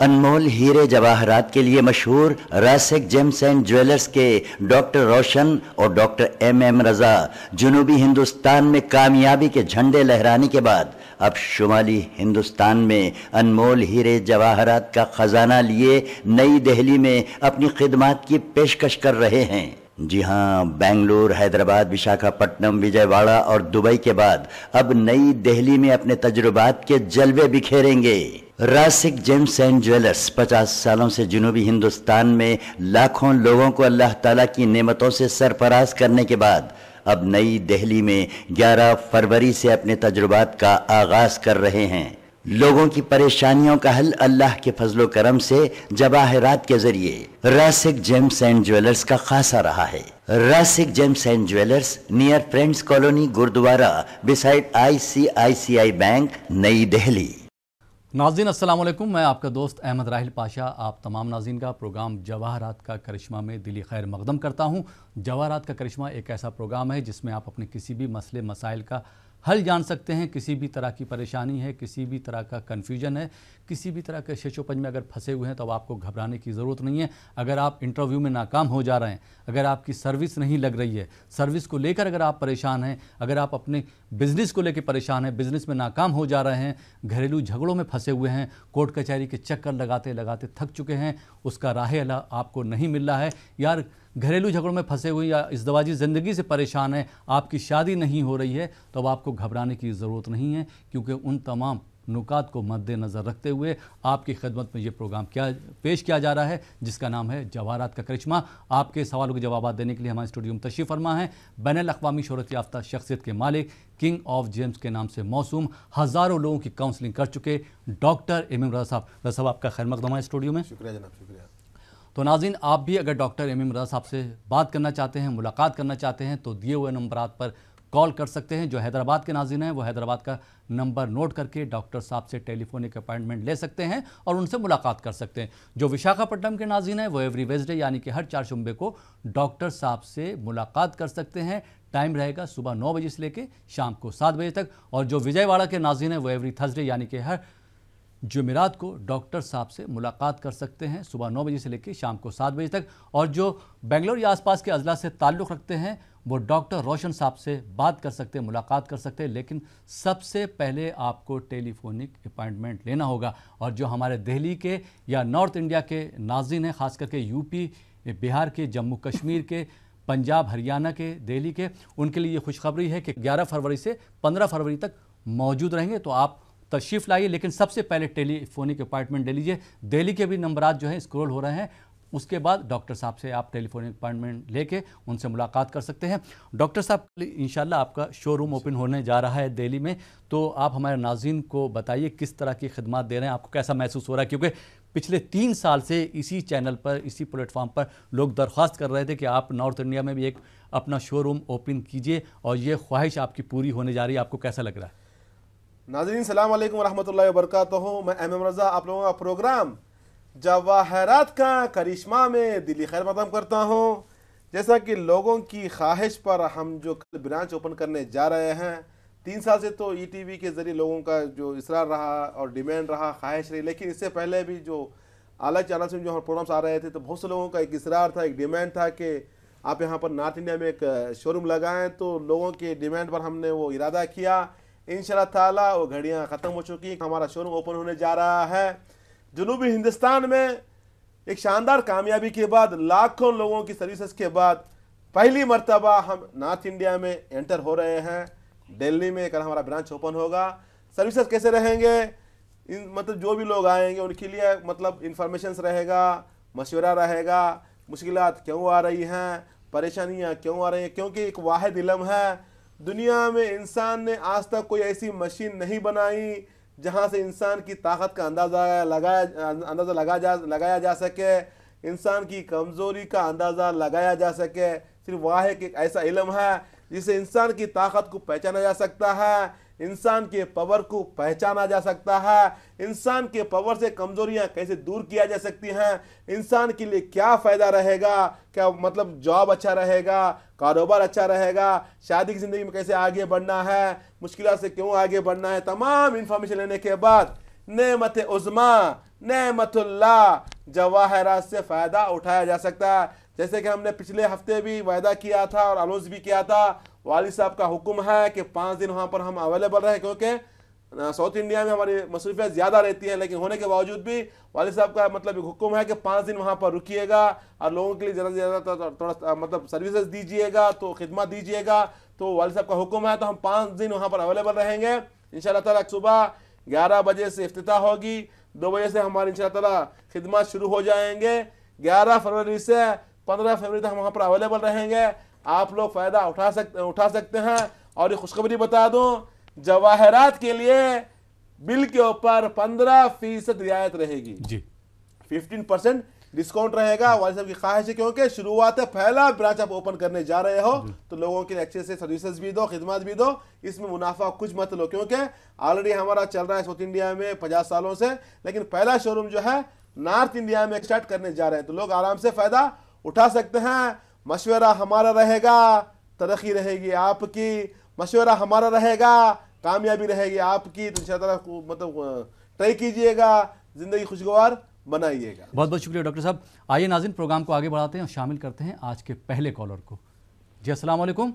अनमोल हीरे जवाहरात के लिए मशहूर रासिक जेम्स एंड ज्वेलर्स के डॉक्टर रोशन और डॉक्टर एम रजा जनूबी हिंदुस्तान में कामयाबी के झंडे लहराने के बाद अब शुमाली हिंदुस्तान में अनमोल हीरे जवाहरात का खजाना लिए नई दिल्ली में अपनी खिदमात की पेशकश कर रहे हैं। जी हाँ, बेंगलुरु, हैदराबाद, विशाखापट्टनम, विजयवाड़ा और दुबई के बाद अब नई दिल्ली में अपने तजुर्बात के जलवे बिखेरेंगे। रासिक जेम्स एंड ज्वेलर्स 50 सालों से जनूबी हिंदुस्तान में लाखों लोगों को अल्लाह ताला की नेमतों से सरफराज करने के बाद अब नई दिल्ली में 11 फरवरी से अपने तजुर्बात का आगाज कर रहे हैं। लोगों की परेशानियों का हल अल्लाह के फजलो करम से जवाहरात के जरिए रासिक जेम्स एंड ज्वेलर्स का खासा रहा है। Rasik gems and jewellers near friends colony, gurdwara, beside ICICI bank, New Delhi. नाज़रीन अस्सलाम वालेकुम, मैं आपका दोस्त अहमद राहिल पाशा आप तमाम नाज़रीन का प्रोग्राम जवाहरात का करिश्मा में दिली खैर मकदम करता हूं। जवाहरात का करिश्मा एक ऐसा प्रोग्राम है जिसमें आप अपने किसी भी मसले मसाइल का हल जान सकते हैं। किसी भी तरह की परेशानी है, किसी भी तरह का कन्फ्यूजन है, किसी भी तरह के शेचोपंज में अगर फंसे हुए हैं तो अब आपको घबराने की ज़रूरत नहीं है। अगर आप इंटरव्यू में नाकाम हो जा रहे हैं, अगर आपकी सर्विस नहीं लग रही है, सर्विस को लेकर अगर आप परेशान हैं, अगर आप अपने बिज़नेस को लेकर परेशान हैं, बिज़नेस में नाकाम हो जा रहे हैं, घरेलू झगड़ों में फंसे हुए हैं, कोर्ट कचहरी के चक्कर लगाते लगाते थक चुके हैं, उसका राह हल आपको नहीं मिल रहा है, यार घरेलू झगड़ों में फंसे हुए या इज़्दवाजी ज़िंदगी से परेशान है, आपकी शादी नहीं हो रही है, तो अब आपको घबराने की ज़रूरत नहीं है, क्योंकि उन तमाम नुकात को मद्देनज़र रखते हुए आपकी खिदमत में ये प्रोग्राम पेश किया जा रहा है जिसका नाम है जवाहरात का करिश्मा। आपके सवालों के जवाब देने के लिए हमारे स्टूडियो में तशरीफ़ फरमा है बैनुल अक़वामी शोहरत याफ्ता शख्सियत के मालिक, किंग ऑफ जेम्स के नाम से मौसूम, हज़ारों लोगों की काउंसलिंग कर चुके डॉक्टर एम रज़ा साहब। रज़ा साहब, आपका खैर मक़दम है स्टूडियो में। शुक्रिया जनाब, शुक्रिया। तो नाज़रीन, आप भी अगर डॉक्टर एम रज़ा साहब से बात करना चाहते हैं, मुलाकात करना चाहते हैं, तो दिए हुए नंबरात पर कॉल कर सकते हैं। जो हैदराबाद के नाज़रीन हैं वो हैदराबाद का नंबर नोट करके डॉक्टर साहब से टेलीफोनिक अपॉइंटमेंट ले सकते हैं और उनसे मुलाकात कर सकते हैं। जो विशाखापट्टनम के नाज़रीन हैं वो एवरी वेडनेसडे यानी कि हर 4 शुम्बे को डॉक्टर साहब से मुलाकात कर सकते हैं। टाइम रहेगा सुबह 9 बजे से लेकर शाम को 7 बजे तक। और जो विजयवाड़ा के नाज़रीन हैं वो एवरी थर्सडे यानी कि हर जुमेरात को डॉक्टर साहब से मुलाकात कर सकते हैं सुबह 9 बजे से लेकर शाम को 7 बजे तक। और जो बेंगलोर या आसपास के अजला से ताल्लुक़ रखते हैं वो डॉक्टर रोशन साहब से बात कर सकते हैं, मुलाकात कर सकते हैं, लेकिन सबसे पहले आपको टेलीफोनिक अपॉइंटमेंट लेना होगा। और जो हमारे दिल्ली के या नॉर्थ इंडिया के नाज़रीन हैं, ख़ास करके यूपी, बिहार के, जम्मू कश्मीर के, पंजाब, हरियाणा के, दिल्ली के, उनके लिए ये खुशखबरी है कि 11 फरवरी से 15 फरवरी तक मौजूद रहेंगे। तो आप तशरीफ़ लाइए, लेकिन सबसे पहले टेलीफोनिक अपॉइंटमेंट ले लीजिए। दिल्ली के भी नंबरात जो हैं स्क्रॉल हो रहे हैं, उसके बाद डॉक्टर साहब से आप टेलीफोनिक अपॉइंटमेंट लेके उनसे मुलाकात कर सकते हैं। डॉक्टर साहब, इंशाल्लाह आपका शोरूम ओपन होने जा रहा है दिल्ली में, तो आप हमारे नाज़रीन को बताइए किस तरह की खिदमत दे रहे हैं, आपको कैसा महसूस हो रहा है? क्योंकि पिछले 3 साल से इसी चैनल पर, इसी प्लेटफॉर्म पर लोग दरख्वास्त कर रहे थे कि आप नॉर्थ इंडिया में भी एक अपना शोरूम ओपन कीजिए, और ये ख्वाहिश आपकी पूरी होने जा रही है। आपको कैसा लग रहा है? नाज़रीन सलाम अलैकुम रहमतुल्लाहि व बरकातहू। मैं एम रज़ा आप लोगों का प्रोग्राम जवाहरात का करिश्मा में दिली खैर मक़दम करता हूँ। जैसा कि लोगों की ख्वाहिश पर हम जो कल ब्रांच ओपन करने जा रहे हैं, 3 साल से तो ETV के ज़रिए लोगों का जो इसरार रहा और डिमांड रहा, ख्वाहिश रही, लेकिन इससे पहले भी जो आला चैनल से जो प्रोग्राम्स आ रहे थे तो बहुत से लोगों का एक इसरार था, एक डिमांड था कि आप यहाँ पर नॉर्थ इंडिया में एक शोरूम लगाएँ। तो लोगों के डिमांड पर हमने वो इरादा किया। इंशाल्लाह ताला वो घड़ियाँ ख़त्म हो चुकी, हमारा शोरूम ओपन होने जा रहा है जनूबी हिंदुस्तान में। एक शानदार कामयाबी के बाद, लाखों लोगों की सर्विसेज के बाद पहली मर्तबा हम नॉर्थ इंडिया में एंटर हो रहे हैं। दिल्ली में कल हमारा ब्रांच ओपन होगा। सर्विसेज कैसे रहेंगे, मतलब जो भी लोग आएंगे उनके लिए मतलब इंफॉर्मेशन रहेगा, मशवरा रहेगा, मुश्किलात क्यों आ रही हैं, परेशानियाँ क्यों आ रही हैं, क्योंकि एक वाहिद इल्म है दुनिया में इंसान ने आज तक कोई ऐसी मशीन नहीं बनाई जहां से इंसान की ताकत का अंदाज़ा लगाया जा सके, इंसान की कमज़ोरी का अंदाज़ा लगाया जा सके। सिर्फ वाहिद एक ऐसा इल्म है जिससे इंसान की ताकत को पहचाना जा सकता है, इंसान के पावर को पहचाना जा सकता है, इंसान के पावर से कमजोरियां कैसे दूर किया जा सकती हैं, इंसान के लिए क्या फ़ायदा रहेगा, क्या मतलब जॉब अच्छा रहेगा, कारोबार अच्छा रहेगा, शादी की ज़िंदगी में कैसे आगे बढ़ना है, मुश्किलों से क्यों आगे बढ़ना है, तमाम इंफॉर्मेशन लेने के बाद नेमत उज़्मा नेमतुल्लाह जवाहरात से फ़ायदा उठाया जा सकता है। जैसे कि हमने पिछले हफ्ते भी वायदा किया था और अनाउंस भी किया था, वालिद साहब का हुक्म है कि 5 दिन वहाँ पर हम अवेलेबल रहे, क्योंकि साउथ इंडिया में हमारी मसरूफियत ज़्यादा रहती है, लेकिन होने के बावजूद भी वालिद साहब का मतलब हुक्म है कि 5 दिन वहाँ पर रुकिएगा और लोगों के लिए ज़्यादा से ज़्यादा थोड़ा मतलब सर्विसेज दीजिएगा, तो खिदमत दीजिएगा। तो वालिद साहब का हुक्म है, तो हम 5 दिन वहाँ पर अवेलेबल रहेंगे इंशाअल्लाह ताला। सुबह 11 बजे से इफ्तिताह होगी, 2 बजे से हमारी इंशाअल्लाह ताला खिदमत शुरू हो जाएंगे। 11 फरवरी से 15 फरवरी तक हम वहाँ पर अवेलेबल रहेंगे। आप लोग फ़ायदा उठा सकते हैं। और ये खुशखबरी बता दूं, जवाहरात के लिए बिल के ऊपर 15% रियायत रहेगी जी, 15% डिस्काउंट रहेगा। वालिद साहब की ख्वाहिश है, क्योंकि शुरुआत है, पहला ब्रांच आप ओपन करने जा रहे हो, तो लोगों के लिए अच्छे से सर्विसेज भी दो, खिदमत भी दो, इसमें मुनाफा कुछ मत लो, क्योंकि ऑलरेडी हमारा चल रहा है साउथ इंडिया में 50 सालों से, लेकिन पहला शोरूम जो है नॉर्थ इंडिया में स्टार्ट करने जा रहे हैं, तो लोग आराम से फ़ायदा उठा सकते हैं। मशवरा हमारा रहेगा, तरक्की रहेगी आपकी, मशवरा हमारा रहेगा, कामयाबी रहेगी आपकी। तो इंशाअल्लाह मतलब ट्राई कीजिएगा, ज़िंदगी खुशगवार बनाइएगा। बहुत बहुत शुक्रिया डॉक्टर साहब। आइए नाज़रीन, प्रोग्राम को आगे बढ़ाते हैं और शामिल करते हैं आज के पहले कॉलर को। जी अस्सलाम वालेकुम।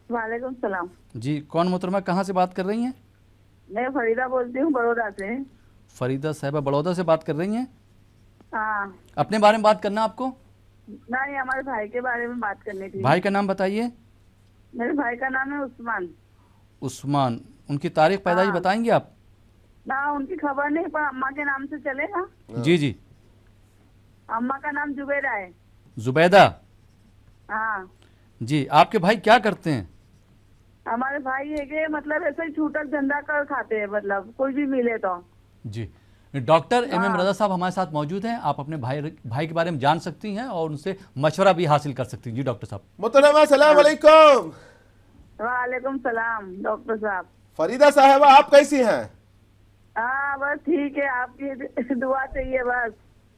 वालेकुम सलाम। जी, कौन मोहतरमा, कहाँ से बात कर रही हैं? मैं फरीदा बोलती हूँ, बड़ौदा से। फरीदा साहिबा बड़ौदा से बात कर रही हैं? हाँ। अपने बारे में बात करना आपको? नहीं, हमारे भाई के बारे में बात करनी थी। भाई का नाम बताइए। मेरे भाई का नाम है उस्मान। उस्मान, उनकी तारीख पैदाइश बताएंगे आप? ना, उनकी खबर नहीं, पर अम्मा के नाम से चलेगा। जी जी। अम्मा का नाम जुबैदा है। जुबैदा? हाँ जी। आपके भाई क्या करते हैं? हमारे भाई है कि मतलब ऐसे ही छूटक धंधा कर खाते हैं, मतलब कोई भी मिले तो। जी। डॉक्टर एम रजा साहब हमारे साथ मौजूद हैं। आप अपने भाई के बारे में जान सकती हैं और उनसे मशवरा भी हासिल कर सकती हैं। जी डॉक्टर साहब। मोहतरमा अस्सलाम वालेकुम। वालेकुम सलाम डॉक्टर साहब। फरीदा साहिबा, आप कैसी हैं? हाँ बस ठीक है, आपकी दुआ चाहिए बस।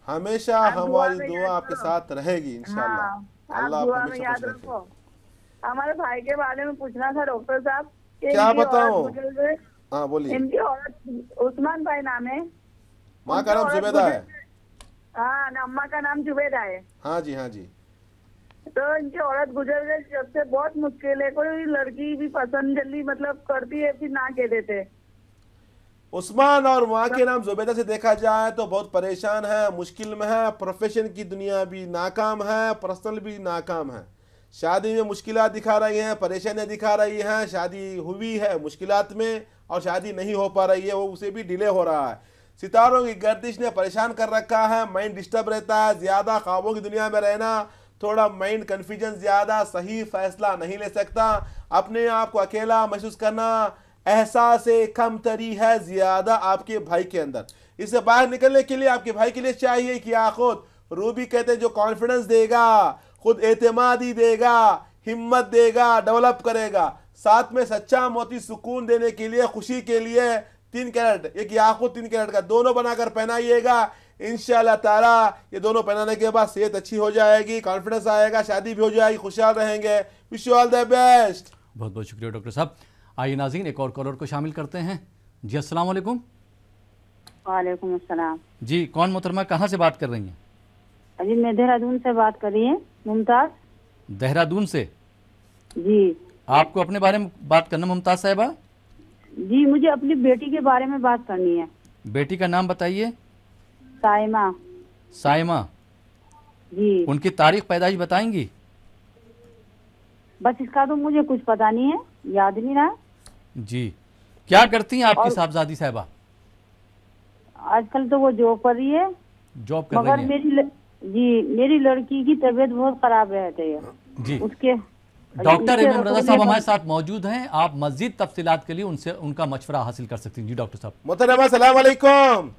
हमेशा हमारी दुआ आपके साथ रहेगी इंशाअल्लाह। हाँ, अल्लाह आप दुआ आपको में हमेशा याद खुश रखे। रखो। हमारे भाई के बारे में पूछना था डॉक्टर साहब। क्या बताऊं? हाँ बोलिए। इनकी औरत उस्मान भाई नाम है, माँ का नाम जुबैदा है। हाँ, अम्मा का नाम जुबैदा है। हाँ जी, हाँ जी। तो इनकी औरत गुजर गई जब से, बहुत मुश्किल है, कोई लड़की भी पसंद जल्दी मतलब करती है, फिर ना कह देते। उस्मान और माँ के नाम जुबैदा से देखा जाए तो बहुत परेशान है, मुश्किल में है, प्रोफेशन की दुनिया भी नाकाम है, पर्सनल भी नाकाम है, शादी में मुश्किलात दिखा रही हैं, परेशानियां दिखा रही हैं, शादी हुई है मुश्किलात में और शादी नहीं हो पा रही है, वो उसे भी डिले हो रहा है। सितारों की गर्दिश ने परेशान कर रखा है, माइंड डिस्टर्ब रहता है, ज़्यादा ख्वाबों की दुनिया में रहना, थोड़ा माइंड कन्फ्यूजन ज़्यादा, सही फैसला नहीं ले सकता, अपने आप को अकेला महसूस करना, एहसास कमतरी है ज़्यादा आपके भाई के अंदर। इससे बाहर निकलने के लिए आपके भाई के लिए चाहिए कि आप खुद, रूबी कहते हैं, जो कॉन्फिडेंस देगा, खुद एतमादी देगा, हिम्मत देगा, डेवलप करेगा, साथ में सच्चा मोती सुकून देने के लिए, खुशी के लिए 3 कैरेट, एक याकूत 3 कैरेट का दोनों बनाकर पहनाइएगा। इंशाअल्लाह ताला ये दोनों पहनाने के बाद सेहत अच्छी हो जाएगी, कॉन्फिडेंस आएगा, शादी भी हो जाएगी, खुशहाल रहेंगे। Wish you all the best. बहुत बहुत शुक्रिया डॉक्टर साहब। आइए नाज़रीन, एक और कॉलर को शामिल करते हैं। जी अस्सलाम वालेकुम। वालेकुम अस्सलाम। जी, कौन मोहतरमा, कहाँ से बात कर रही हैं? अजी मैं देहरादून से बात कर रही है, मुमताज। देहरादून से? जी। आपको अपने बारे में बात करना मुमताज साहिबा? जी, मुझे अपनी बेटी के बारे में बात करनी है। बेटी का नाम बताइए। साइमा। साइमा जी। उनकी तारीख पैदाइश बताएंगी? बस इसका तो मुझे कुछ पता नहीं है, याद नहीं रहा। जी। क्या करती हैं आपकी साहबजादी साहिबा? आजकल तो वो जॉब कर रही है। जॉब कर मगर रही हैं? मेरी लड़की की तबीयत बहुत खराब रहती है जी। उसके। डॉक्टर एम रजा साहब हमारे साथ मौजूद हैं। आप मजीद तफसीलात के लिए उनसे उनका मशवरा हासिल कर सकती हैं। जी डॉक्टर साहब। मोहतरमा अस्सलाम वालेकुम।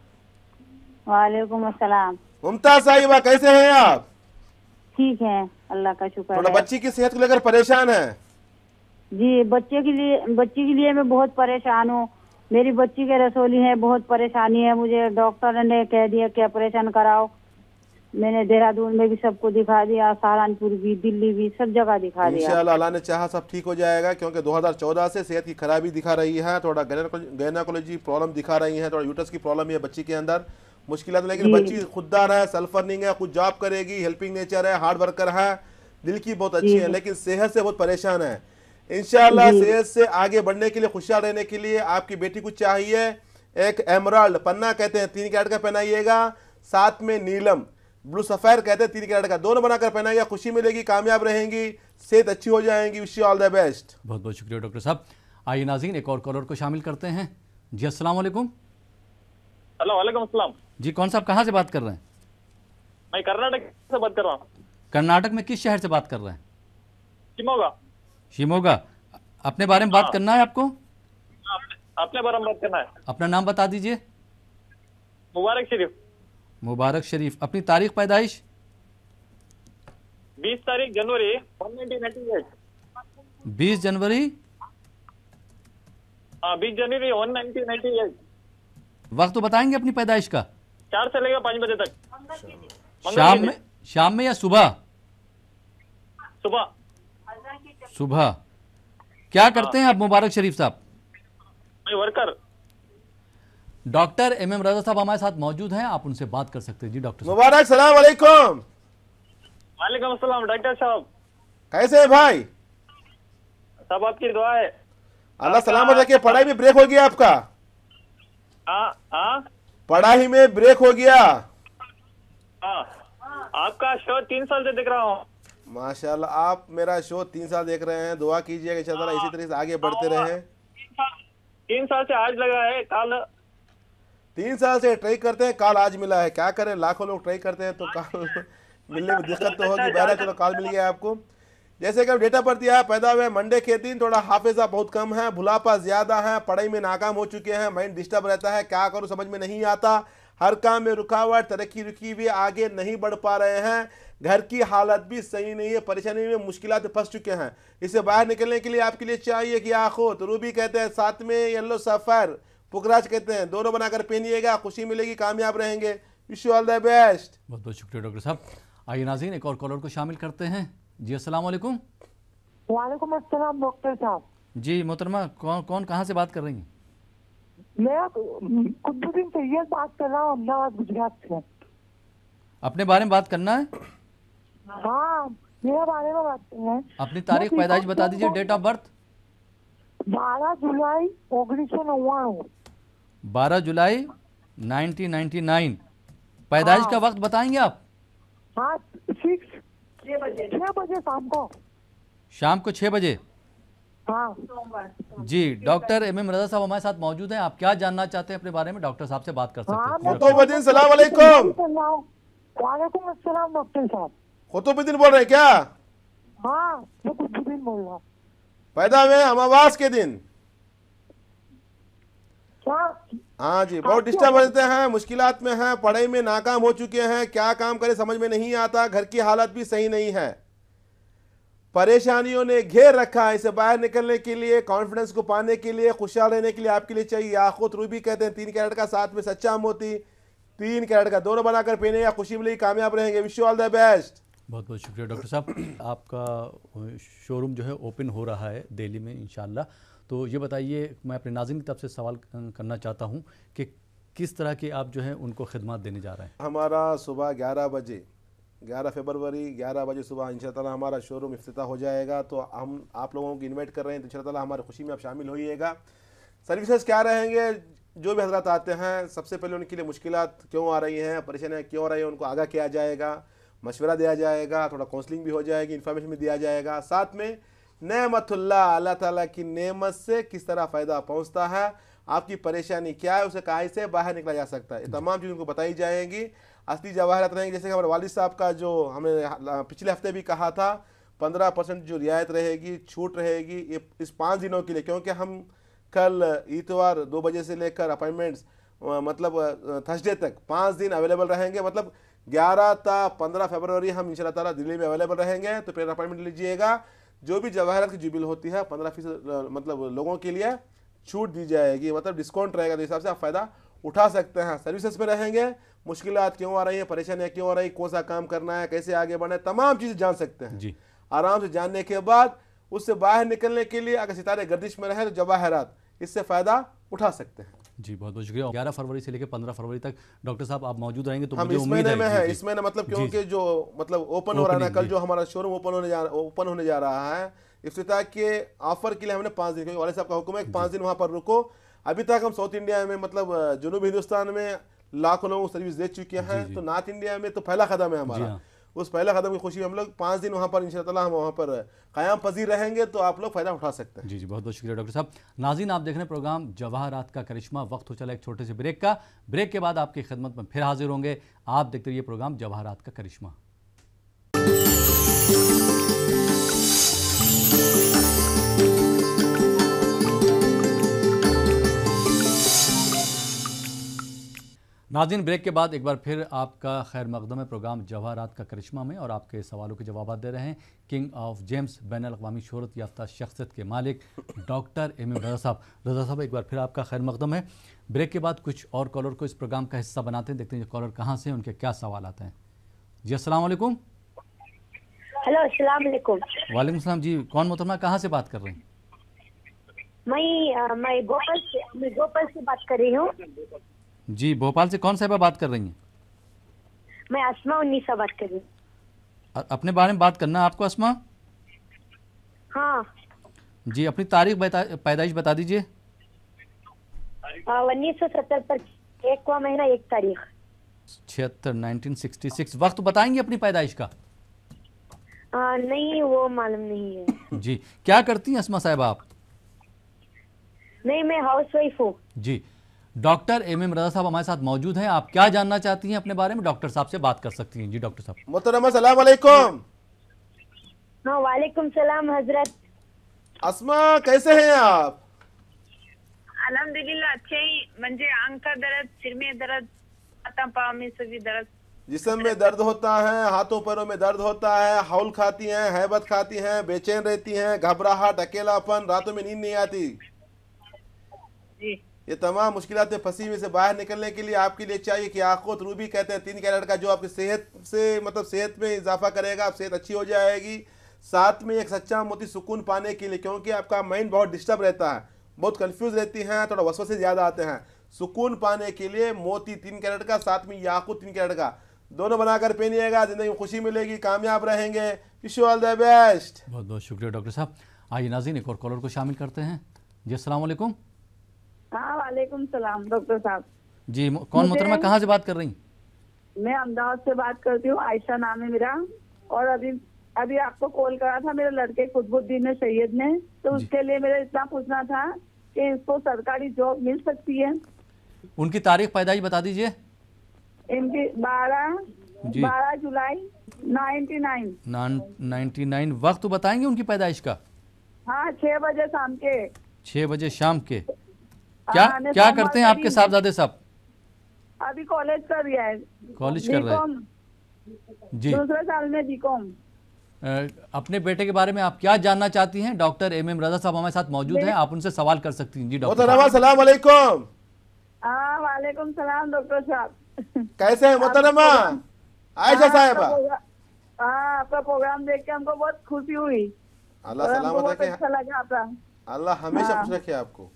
वालेकुम अस्सलाम। मुमताज साहिबा, कैसे हैं आप? ठीक है, अल्लाह का शुक्र थोड़ा है। बच्ची की सेहत को लेकर परेशान है। जी, बच्चे के लिए मैं बहुत परेशान हूँ। मेरी बच्ची के रसोली है, बहुत परेशानी है मुझे। डॉक्टर ने कह दिया कि ऑपरेशन कराओ, मैंने देहरादून में भी सबको दिखा दिया, सहारनपुर भी, दिल्ली भी, सब जगह दिखा दिया। इंशाल्लाह अल्लाह ने चाहा सब ठीक हो जाएगा, क्योंकि 2014 से सेहत की खराबी दिखा रही है, थोड़ा गायनेकोलॉजी प्रॉब्लम दिखा रही है, थोड़ा यूट्रस की प्रॉब्लम है बच्ची के अंदर मुश्किलात। लेकिन बच्ची खुददार है, सेल्फ अर्निंग है, कुछ जॉब करेगी, हेल्पिंग नेचर है, हार्ड वर्कर है, दिल की बहुत अच्छी है, लेकिन सेहत से बहुत परेशान है। इंशाल्लाह सेहत से आगे बढ़ने के लिए, खुशहाल रहने के लिए आपकी बेटी को चाहिए एक एमराल्ड पन्ना कहते हैं 3 कैरेट का पहनाइएगा, साथ में नीलम ब्लू सफायर कहते हैं 3 कैरेट का, दोनों बनाकर पहनाइएगा, खुशी मिलेगी, कामयाब रहेंगी, सेहत अच्छी हो जाएगी। Wish you all the best. बहुत बहुत शुक्रिया डॉक्टर साहब। आइए नाज़रीन एक और कॉलर को शामिल करते हैं। जी अस्सलाम वालेकुम। हेलो वालेकुम अस्सलाम। जी कौन साहब कहाँ से बात कर रहे हैं? मैं कर्नाटक से बात कर रहा हूँ। कर्नाटक में किस शहर से बात कर रहे हैं? शिमोगा। शिमोगा। अपने बारे में बात करना है आपको? अपने बारे में बात करना है। अपना नाम बता दीजिए। मुबारक शरीफ। मुबारक शरीफ। अपनी तारीख पैदाइश? 20 तारीख जनवरी 1998। 20 जनवरी? हाँ 20 जनवरी 1998। वक्त तो बताएंगे अपनी पैदाइश का? 4 से लेकर 5 बजे तक। शाम में या सुबह? सुबह। सुबह। क्या करते हैं आप मुबारक शरीफ साहब? मैं वर्कर। डॉक्टर MM रजा साहब हमारे साथ मौजूद हैं, आप उनसे बात कर सकते हैं। जी डॉक्टर साहब। मुबारक, सलाम अलैकुम। वालेकुम अस्सलाम डॉक्टर साहब। कैसे है भाई? सब आपकी दुआ है। अल्लाह सलामत रखे। पढ़ाई में ब्रेक हो गया आपका? हाँ पढ़ाई में ब्रेक हो गया? हाँ। आपका शो 3 साल से देख रहा हूँ। माशाल्लाह, आप मेरा शो 3 साल देख रहे हैं, दुआ कीजिएगा इंशाअल्लाह इसी तरह से आगे बढ़ते रहें। 3 साल से आज लगा है, कल 3 साल से ट्राई करते हैं, कॉल आज मिला है। क्या करें, लाखों लोग ट्राई करते हैं तो कॉल मिलने में दिक्कत तो होगी। बहरहाल चलो कॉल मिल गया आपको। जैसे कि डेटा पर दिया है, पैदा हुए मंडे के दिन, थोड़ा हाफिजा बहुत कम है, भुलापा ज्यादा है, पढ़ाई में नाकाम हो चुके हैं, माइंड डिस्टर्ब रहता है, क्या करूं समझ में नहीं आता, हर काम में रुकावट, तरक्की रुकी हुई, आगे नहीं बढ़ पा रहे हैं, घर की हालत भी सही नहीं है, परेशानी में मुश्किलात फंस चुके हैं। इससे बाहर निकलने के लिए आपके लिए चाहिए कि आखोत रूबी कहते हैं, साथ में येलो सफर पुखराज कहते हैं, दोनों बनाकर पहनिएगा, खुशी मिलेगी, कामयाब रहेंगे। Wish you all the best. बहुत बहुत शुक्रिया डॉक्टर साहब। आइए नाज़रीन एक और कॉलर को शामिल करते हैं। जी अस्सलाम वालेकुम। वालेकुम अस्सलाम डॉक्टर साहब। जी मोहतरमा, कौन कहाँ से बात कर रही हैं? मैं कुतुबुद्दीन सैयद बात कर रहा हूँ, अहमदाबाद गुजरात से। अपने बारे में बात करना है? हाँ मेरे बारे में बात करना है। अपनी तारीख पैदाइश बता दीजिए, डेट ऑफ बर्थ। 12 जुलाई 1999। 12 जुलाई 1999। पैदाइश का वक्त बताएंगे आप? हाँ 6 बजे शाम को 6 बजे। हाँ जी डॉक्टर MM रजा साहब हमारे साथ मौजूद हैं। आप क्या जानना चाहते हैं अपने बारे में? डॉक्टर साहब से बात कर सकते हैं। कुतुबुद्दीन सलाम अलैकुम। वालेकुम अस्सलाम डॉक्टर साहब। कुतुबुद्दीन बोल रहे हैं क्या? हाँ मैं कुतुबुद्दीन बोल रहा हूँ। पैदा हुए अमावास के दिन? क्या? हाँ जी, बहुत डिस्टर्ब रहते हैं, मुश्किलात में हैं, पढ़ाई में नाकाम हो चुके हैं, क्या काम करें समझ में नहीं आता, घर की हालत भी सही नहीं है, परेशानियों ने घेर रखा है। इसे बाहर निकलने के लिए, कॉन्फिडेंस को पाने के लिए, खुशहाल रहने के लिए आपके लिए चाहिए याकूत रूबी कहते हैं 3 कैरेट का, साथ में सच्चा मोती 3 कैरेट का, दोनों बनाकर पहने या खुशी मिलेगी, कामयाब रहेंगे। Wish you all the best. बहुत बहुत शुक्रिया डॉक्टर साहब। आपका शोरूम जो है ओपन हो रहा है दिल्ली में इंशाल्लाह, तो ये बताइए, मैं अपने नाज़रीन की तरफ से सवाल करना चाहता हूँ कि किस तरह की आप जो है उनको खिदमत देने जा रहे हैं? हमारा सुबह 11 बजे 11 फरवरी 11 बजे सुबह इंशाअल्लाह हमारा शोरूम इफ्तिताह हो जाएगा, तो हम आप लोगों को इनवाइट कर रहे हैं, तो इंशाअल्लाह हमारी खुशी में आप शामिल होइएगा। सर्विसेज क्या रहेंगे? जो भी हजरात आते हैं, सबसे पहले उनके लिए मुश्किलात क्यों आ रही हैं, परेशानियाँ क्यों आ रही हैं, उनको आगाह किया जाएगा, मशवरा दिया जाएगा, थोड़ा काउंसलिंग भी हो जाएगी, इन्फॉर्मेशन भी दिया जाएगा, साथ में नेमतुल्लाह अल्लाह ताला की नेमत से किस तरह फ़ायदा पहुँचता है, आपकी परेशानी क्या है, उसे कहाँ से बाहर निकला जा सकता है, ये तमाम चीज़ें उनको बताई जाएंगी। असली जवाहरात रहेंगे, जैसे कि हमारे वालिद साहब का जो हमने पिछले हफ्ते भी कहा था, 15% जो रियायत रहेगी, छूट रहेगी ये इस 5 दिनों के लिए, क्योंकि हम कल इतवार 2 बजे से लेकर अपॉइंटमेंट्स मतलब थर्सडे तक 5 दिन अवेलेबल रहेंगे, मतलब 11 ता 15 फरवरी हम इंशाअल्लाह ताला दिल्ली में अवेलेबल रहेंगे, तो फिर अपॉइंटमेंट लीजिएगा। जो भी जवाहरात की जुबिल होती है 15% मतलब लोगों के लिए छूट दी जाएगी, मतलब डिस्काउंट रहेगा, तो हिसाब से आप फ़ायदा उठा सकते हैं। सर्विसेज में रहेंगे, मुश्किलात क्यों आ रही हैं, परेशानियां क्यों आ रही, कौन सा काम करना है, कैसे आगे बढ़ना है, तमाम चीज़ें जान सकते हैं जी। आराम से। जानने के बाद उससे बाहर निकलने के लिए अगर सितारे गर्दिश में रहे तो जवाहरात इससे फ़ायदा उठा सकते हैं। जी बहुत बहुत शुक्रिया। 11 फरवरी से लेकर 15 फरवरी तक डॉक्टर साहब आप मौजूद रहेंगे, तो हम मुझे इस उम्मीद महीने में है है, इस महीने मतलब क्योंकि जो मतलब ओपन हो रहा है ना, कल जो हमारा शोरूम ओपन होने जा रहा है, इफ्तिताह के ऑफर के लिए हमने 5 दिन, क्योंकि वाले साहब का हुक्म है 5 दिन वहाँ पर रुको। अभी तक हम साउथ इंडिया में मतलब जनूबी हिंदुस्तान में लाखों लोगों को सर्विस दे चुके हैं, तो नॉर्थ इंडिया में तो पहला कदम है हमारा। उस पहला कदम की खुशी में हम लोग 5 दिन वहाँ पर इंशाअल्लाह हम वहाँ पर क़याम पजीर रहेंगे, तो आप लोग फ़ायदा उठा सकते हैं। जी जी बहुत बहुत शुक्रिया डॉक्टर साहब। नाज़रीन आप देख रहे हैं प्रोग्राम जवाहरात का करिश्मा। वक्त हो चला एक छोटे से ब्रेक का। ब्रेक के बाद आपकी खिदमत में फिर हाजिर होंगे। आप देखते रहिए प्रोग्राम जवाहरात का करिश्मा। नाज़रीन ब्रेक के बाद एक बार फिर आपका खैर मकदम है प्रोग्राम जवाहरात का करिश्मा में, और आपके सवालों के जवाब दे रहे हैं किंग ऑफ जेम्स बैनुल-अक़वामी शोहरत याफ्ता शख्सियत के मालिक डॉक्टर एम रज़ा साहब। रज़ा साहब एक बार फिर आपका खैर मकदम है। ब्रेक के बाद कुछ और कॉलर को इस प्रोग्राम का हिस्सा बनाते हैं, देखते हैं कॉलर कहाँ से हैं, उनके क्या सवाल आते हैं। जी अस्सलाम वालेकुम। हेलो अस्सलाम वालेकुम। वालेकुम सलाम। जी कौन मोहतरमा, कहाँ से बात कर रहे हैं? मैं भोपाल से बात कर रही हूँ। जी भोपाल से कौन साहिबा बात कर रही हैं? मैं अस्मा उन्नीसा बात कर रही हूँ। अपने बारे में बात करना है आपको अस्मा? हाँ जी अपनी तारीख पैदाइश बता दीजिए। 1970 पर 1वां महीना 1 तारीख 76 1966। वक्त बताएंगे अपनी पैदाइश का? नहीं वो मालूम नहीं है। जी क्या करती हैं अस्मा साहिबा आप? नहीं मैं हाउस वाइफ हूँ। जी डॉक्टर एम रज़ा साहब हमारे साथ मौजूद हैं। आप क्या जानना चाहती हैं अपने बारे में, डॉक्टर साहब से बात कर सकती हैं। जी डॉक्टर साहब। मोहतरमा सलाम अलैकुम। हाँ वालेकुम सलाम हजरत। अस्मा कैसे हैं आप? अल्हम्दुलिल्लाह अच्छे ही। म्हणजे अंग का दर्द, सिर में दर्द, हाथा पाँव में सभी दर्द, जिस्म में दर्द होता है, हाथों पैरों में दर्द होता है, हौल खाती हैं, हैबत खाती हैं, बेचैन रहती हैं, घबराहट, अकेलापन, रातों में नींद नहीं आती। जी ये तमाम मुश्किलात फंसी हुई से बाहर निकलने के लिए आपके लिए चाहिए कि याकूत रूबी कहते हैं 3 कैरेट का, जो आपकी सेहत से मतलब सेहत में इजाफा करेगा, आप सेहत अच्छी हो जाएगी। साथ में एक सच्चा मोती सुकून पाने के लिए, क्योंकि आपका माइंड बहुत डिस्टर्ब रहता है, बहुत कंफ्यूज रहती हैं, थोड़ा वसवसे ज़्यादा आते हैं। सुकून पाने के लिए मोती 3 कैरेट का, साथ में याकूत 3 कैरेट का, दोनों बनाकर पहनिएगा। जिंदगी में खुशी मिलेगी, कामयाब रहेंगे। Wish you all the best. बहुत बहुत शुक्रिया डॉक्टर साहब। आइए नाज़रीन एक और कॉलर को शामिल करते हैं। जी अस्सलाम वालेकुम। हाँ वालेकुम सलाम डॉक्टर साहब। जी कौन मोहतरमा, कहाँ से बात कर रही? मैं अहमदाबाद से बात करती हूँ, आयशा नाम है मेरा। और अभी आपको कॉल करा था मेरे लड़के कुतुबुद्दीन सैयद ने, तो उसके लिए मेरा इतना पूछना था कि इसको सरकारी जॉब मिल सकती है। उनकी तारीख पैदाइश बता दीजिए। इनकी 12 जुलाई 99। वक्त बताएंगे उनकी पैदाइश का? हाँ 6 बजे शाम के। 6 बजे शाम के। क्या करते हैं आपके साहबजादे साहब? अभी कॉलेज कर रहा है। कॉलेज कर रहे हैं जी, दूसरे साल में बीकॉम। अपने बेटे के बारे में आप क्या जानना चाहती हैं? डॉक्टर एम रज़ा साहब हमारे साथ मौजूद हैं, आप उनसे सवाल कर सकती हैं। जी डॉक्टर सलाम अलैकुम। हाँ वालेकुम सलाम डॉक्टर साहब। कैसे हैं मोहतरमा आयशा साहिबा? हाँ आपका प्रोग्राम देख के हमको बहुत खुशी हुई। अल्लाह सलामत रखे, अच्छा लगा आपका। अल्लाह हमेशा खुश रखे आपको।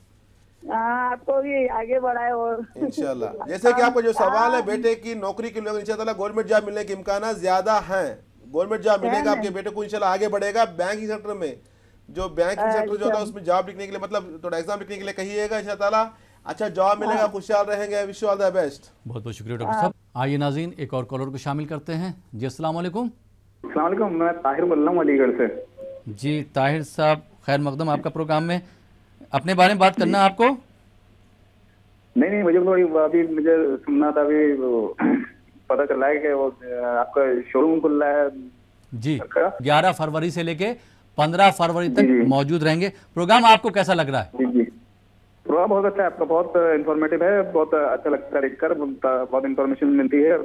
आपको भी आगे बढ़ाए और इंशाल्लाह। जैसे कि आपका जो सवाल है बेटे की नौकरी के लोग इंशाल्लाह गवर्नमेंट जॉब मिलने के इम्कान ज्यादा हैं। गवर्नमेंट जॉब मिलेगा आपके बेटे को, इंशाल्लाह आगे बढ़ेगा बैंकिंग सेक्टर में। जो बैंकिंग सेक्टर जो होता है उसमें जॉब लिखने के लिए मतलब थोड़ा एग्जाम लिखने के लिए कहिएगा, इंशाल्लाह अच्छा जॉब मिलेगा, खुशहाल रहेंगे। Wish you all the best. बहुत बहुत शुक्रिया डॉक्टर साहब। आइए नाज़रीन एक और कॉलर को शामिल करते हैं। जी अस्सलाम वालेकुम। अस्सलाम वालेकुम, मैं ताहिर बोल रहा हूँ अलीगढ़ से। जी ताहिर साहब खैर मकदम आपका प्रोग्राम में। अपने बारे में बात करना है आपको? नहीं मुझे थोड़ी अभी मुझे सुनना था, अभी पता चला है कि वो आपका शोरूम खुल रहा है। जी 11 फरवरी से लेके 15 फरवरी तक मौजूद रहेंगे। प्रोग्राम आपको कैसा लग रहा है? जी प्रोग्राम बहुत अच्छा है आपका, बहुत इन्फॉर्मेटिव है, बहुत अच्छा लगता है देखकर, बहुत इन्फॉर्मेशन मिलती है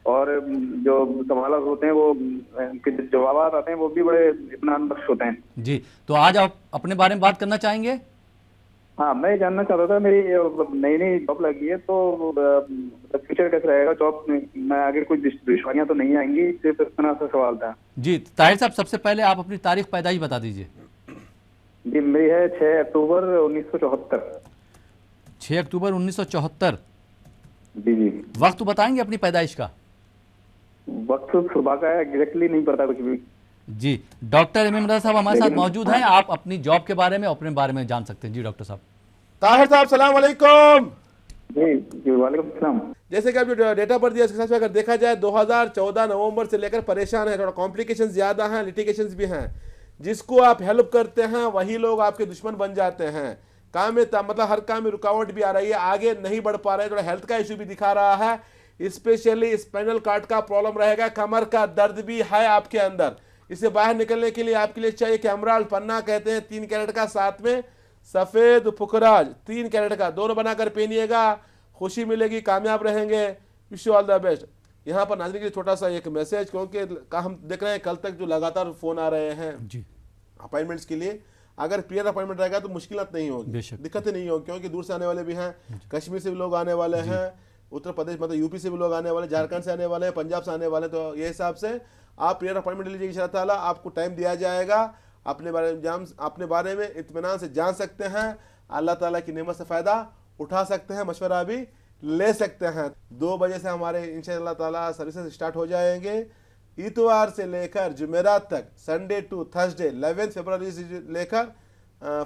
और जो सवाल होते हैं वो उनके जवाब आते हैं वो भी बड़े इत्मीनान बख्श होते हैं। जी तो आज आप अपने बारे में बात करना चाहेंगे? हाँ, मैं ये जानना चाहता था, मेरी नई नई जॉब लगी है, तो फ्यूचर कैसे रहेगा जॉब में, आगे कोई दुश्वारियां तो नहीं आएंगी, सिर्फ इतना सा सवाल था। जी ताहिर साहब, सबसे पहले आप अपनी तारीख पैदाइश बता दीजिए। जी, मेरी है 6 अक्टूबर 1974। 6 अक्टूबर 1974। जी जी। वक्त बताएंगे अपनी पैदाइश का? वक्त सुबह का है, एग्जैक्टली नहीं पता कुछ भी। जी, डॉक्टर एम एम रजा साहब हमारे साथ मौजूद हैं, आप अपनी जॉब के बारे में, अपने बारे में जान सकते हैं। जी डॉक्टर साहब। ताहिर साहब सलाम अलैकुम। जी जी, वालेकुम सलाम। जैसे कि आप जो डेटा पर दिया इसके साथ में अगर देखा जाए 2014 नवंबर से लेकर परेशान है, थोड़ा कॉम्प्लिकेशंस ज़्यादा हैं, लिटिगेशंस भी हैं। जिसको आप हेल्प करते हैं वही लोग आपके दुश्मन बन जाते हैं। काम में मतलब हर काम में रुकावट भी आ रही है, आगे नहीं बढ़ पा रहे, थोड़ा हेल्थ का इशू भी दिखा रहा है, स्पेशली स्पाइनल कार्ड का प्रॉब्लम रहेगा, कमर का दर्द भी है आपके अंदर। इससे बाहर निकलने के लिए आपके लिए चाहिए कैमराल पन्ना, कहते हैं 3 कैरेट का, साथ में सफ़ेद फुकराज 3 कैरेट का, दोनों बनाकर पहनिएगा, खुशी मिलेगी, कामयाब रहेंगे। Wish you all the best. यहाँ पर नाज़रीन के लिए छोटा सा एक मैसेज, क्योंकि हम देख रहे हैं कल तक जो लगातार फ़ोन आ रहे हैं जी अपॉइंटमेंट्स के लिए, अगर प्रियर अपॉइंटमेंट रहेगा तो मुश्किलात नहीं होगी, दिक्कतें नहीं होगी, क्योंकि दूर से आने वाले भी हैं, कश्मीर से भी लोग आने वाले हैं, उत्तर प्रदेश मतलब यूपी से भी लोग आने वाले, झारखंड से आने वाले हैं, पंजाब से आने वाले, तो ये हिसाब से आप प्रियर अपॉइंटमेंट लीजिए। इंशाअल्लाह ताला आपको टाइम दिया जाएगा, अपने बारे में इत्मीनान से जान सकते हैं, अल्लाह ताला की नेमत से फ़ायदा उठा सकते हैं, मशवरा भी ले सकते हैं। 2 बजे से हमारे इंशाअल्लाह ताला सर्विसेज स्टार्ट हो जाएंगे, इतवार से लेकर जुमेरात तक, संडे टू थर्सडे 11 फरवरी से लेकर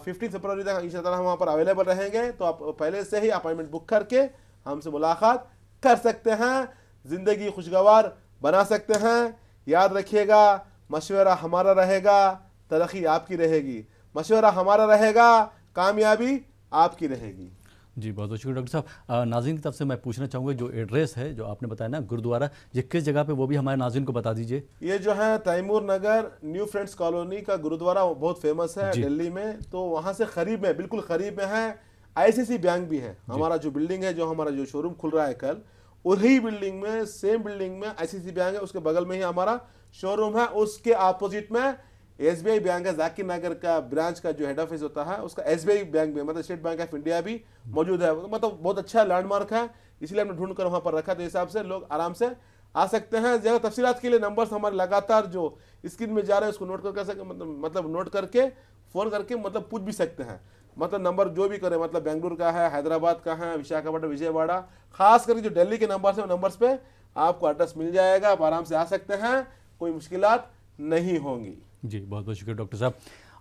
15 फरवरी तक इंशाअल्लाह हम वहाँ पर अवेलेबल रहेंगे। तो आप पहले से ही अपॉइंटमेंट बुक करके हमसे मुलाकात कर सकते हैं, ज़िंदगी खुशगवार बना सकते हैं। याद रखिएगा, मशवरा हमारा रहेगा, तरक्की आपकी रहेगी, मशवरा हमारा रहेगा, कामयाबी आपकी रहेगी। जी बहुत बहुत शुक्रिया डॉक्टर साहब। नाज़रीन की तरफ से मैं पूछना चाहूँगा, जो एड्रेस है जो आपने बताया ना गुरुद्वारा, ये किस जगह पे, वो भी हमारे नाज़रीन को बता दीजिए। ये जो है तैमूर नगर न्यू फ्रेंड्स कॉलोनी का गुरुद्वारा बहुत फेमस है दिल्ली में, तो वहाँ से करीब में, बिल्कुल करीब में है आईसीसी बैंक भी है। हमारा जो बिल्डिंग है, जो हमारा जो शोरूम खुल रहा है कल, वही बिल्डिंग में, सेम बिल्डिंग में आईसीसी बैंक है, उसके बगल में ही हमारा शोरूम है। उसके अपोजिट में एसबीआई बैंक है, जाकिर नगर का ब्रांच का जो हेड ऑफिस होता है उसका एसबीआई बैंक भी, मतलब स्टेट बैंक ऑफ इंडिया भी मौजूद है। मतलब बहुत अच्छा लैंडमार्क है, इसलिए हमने ढूंढ कर वहाँ पर रखा, तो हिसाब से लोग आराम से आ सकते हैं। ज़्यादा तफसीलात के लिए नंबर्स हमारे लगातार जो स्क्रीन में जा रहे हैं उसको नोट कर सके, मतलब नोट करके फ़ोन करके मतलब पूछ भी सकते हैं। मतलब नंबर जो भी करें, मतलब बेंगलुरु का है, हैदराबाद का है, विशाखापट्टनम, विजयवाड़ा, खास करके जो दिल्ली के नंबर्स हैं, नंबर्स पे आपको एड्रेस मिल जाएगा, आप आराम से आ सकते हैं, कोई मुश्किलात नहीं होंगी। जी बहुत बहुत शुक्रिया डॉक्टर साहब।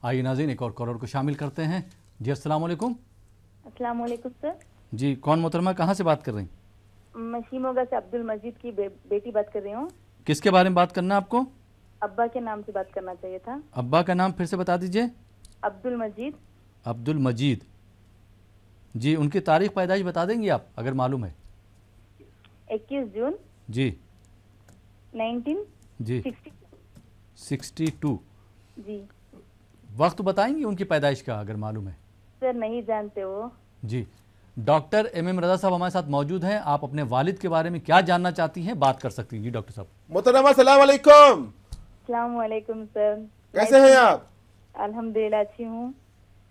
आइए नाज़रीन, एक और कॉलर को शामिल करते हैं। जी अस्सलाम वालेकुम। अस्सलाम वालेकुम सर। जी कौन मोहतरमा, कहाँ से बात कर रही हैं? मशीमोगा से अब्दुल मजीद की बेटी बात कर रही हूँ। किसके बारे में बात करना है आपको? अब्बा के नाम से बात करना चाहिए था। अब्बा का नाम फिर से बता दीजिए। अब्दुल मजीद। अब्दुल मजीद जी, उनकी तारीख पैदाइश बता देंगी आप अगर मालूम है? 21 जून जी 1962 जी। वक्त बताएंगी उनकी पैदाइश का अगर मालूम है? सर नहीं जानते वो। जी, डॉक्टर एम एम रजा साहब हमारे साथ मौजूद हैं, आप अपने वालिद के बारे में क्या जानना चाहती हैं, बात कर सकती हैं। जी डॉक्टर साहब। मोहतरमा सलाम अलैकुम। सलाम वालेकुम सर। कैसे हैं आप? अल्हम्दुलिल्लाह अच्छी हूँ,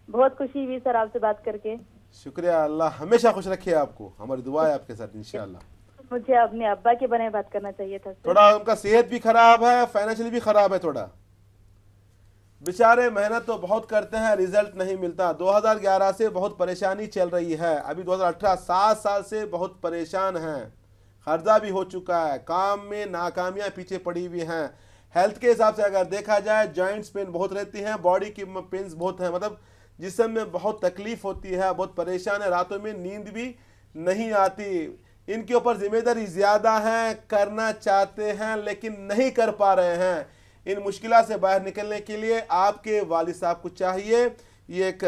बहुत खुशी हुई सर आपसे बात करके। शुक्रिया, अल्लाह हमेशा खुश रखे आपको, हमारी दुआ है आपके साथ इंशाअल्लाह। मुझे अपने अब्बा के बारे में बात करना चाहिए था सर। थोड़ा उनका सेहत भी खराब है, फाइनेंशियली भी खराब है, थोड़ा बेचारे मेहनत तो बहुत करते हैं, रिजल्ट नहीं मिलता। 2011 से बहुत परेशानी चल रही है, अभी 2018 7 साल से बहुत परेशान हैं, कर्जा भी हो चुका है, काम में नाकामियां पीछे पड़ी हुई हैं। हेल्थ के हिसाब से अगर देखा जाए, जॉइंट्स पेन बहुत रहती हैं, बॉडी की पेन्स बहुत हैं, मतलब जिस्म में बहुत तकलीफ होती है, बहुत परेशान है, रातों में नींद भी नहीं आती। इनके ऊपर जिम्मेदारी ज़्यादा है, करना चाहते हैं लेकिन नहीं कर पा रहे हैं। इन मुश्किलों से बाहर निकलने के लिए आपके वालिद साहब को चाहिए, ये एक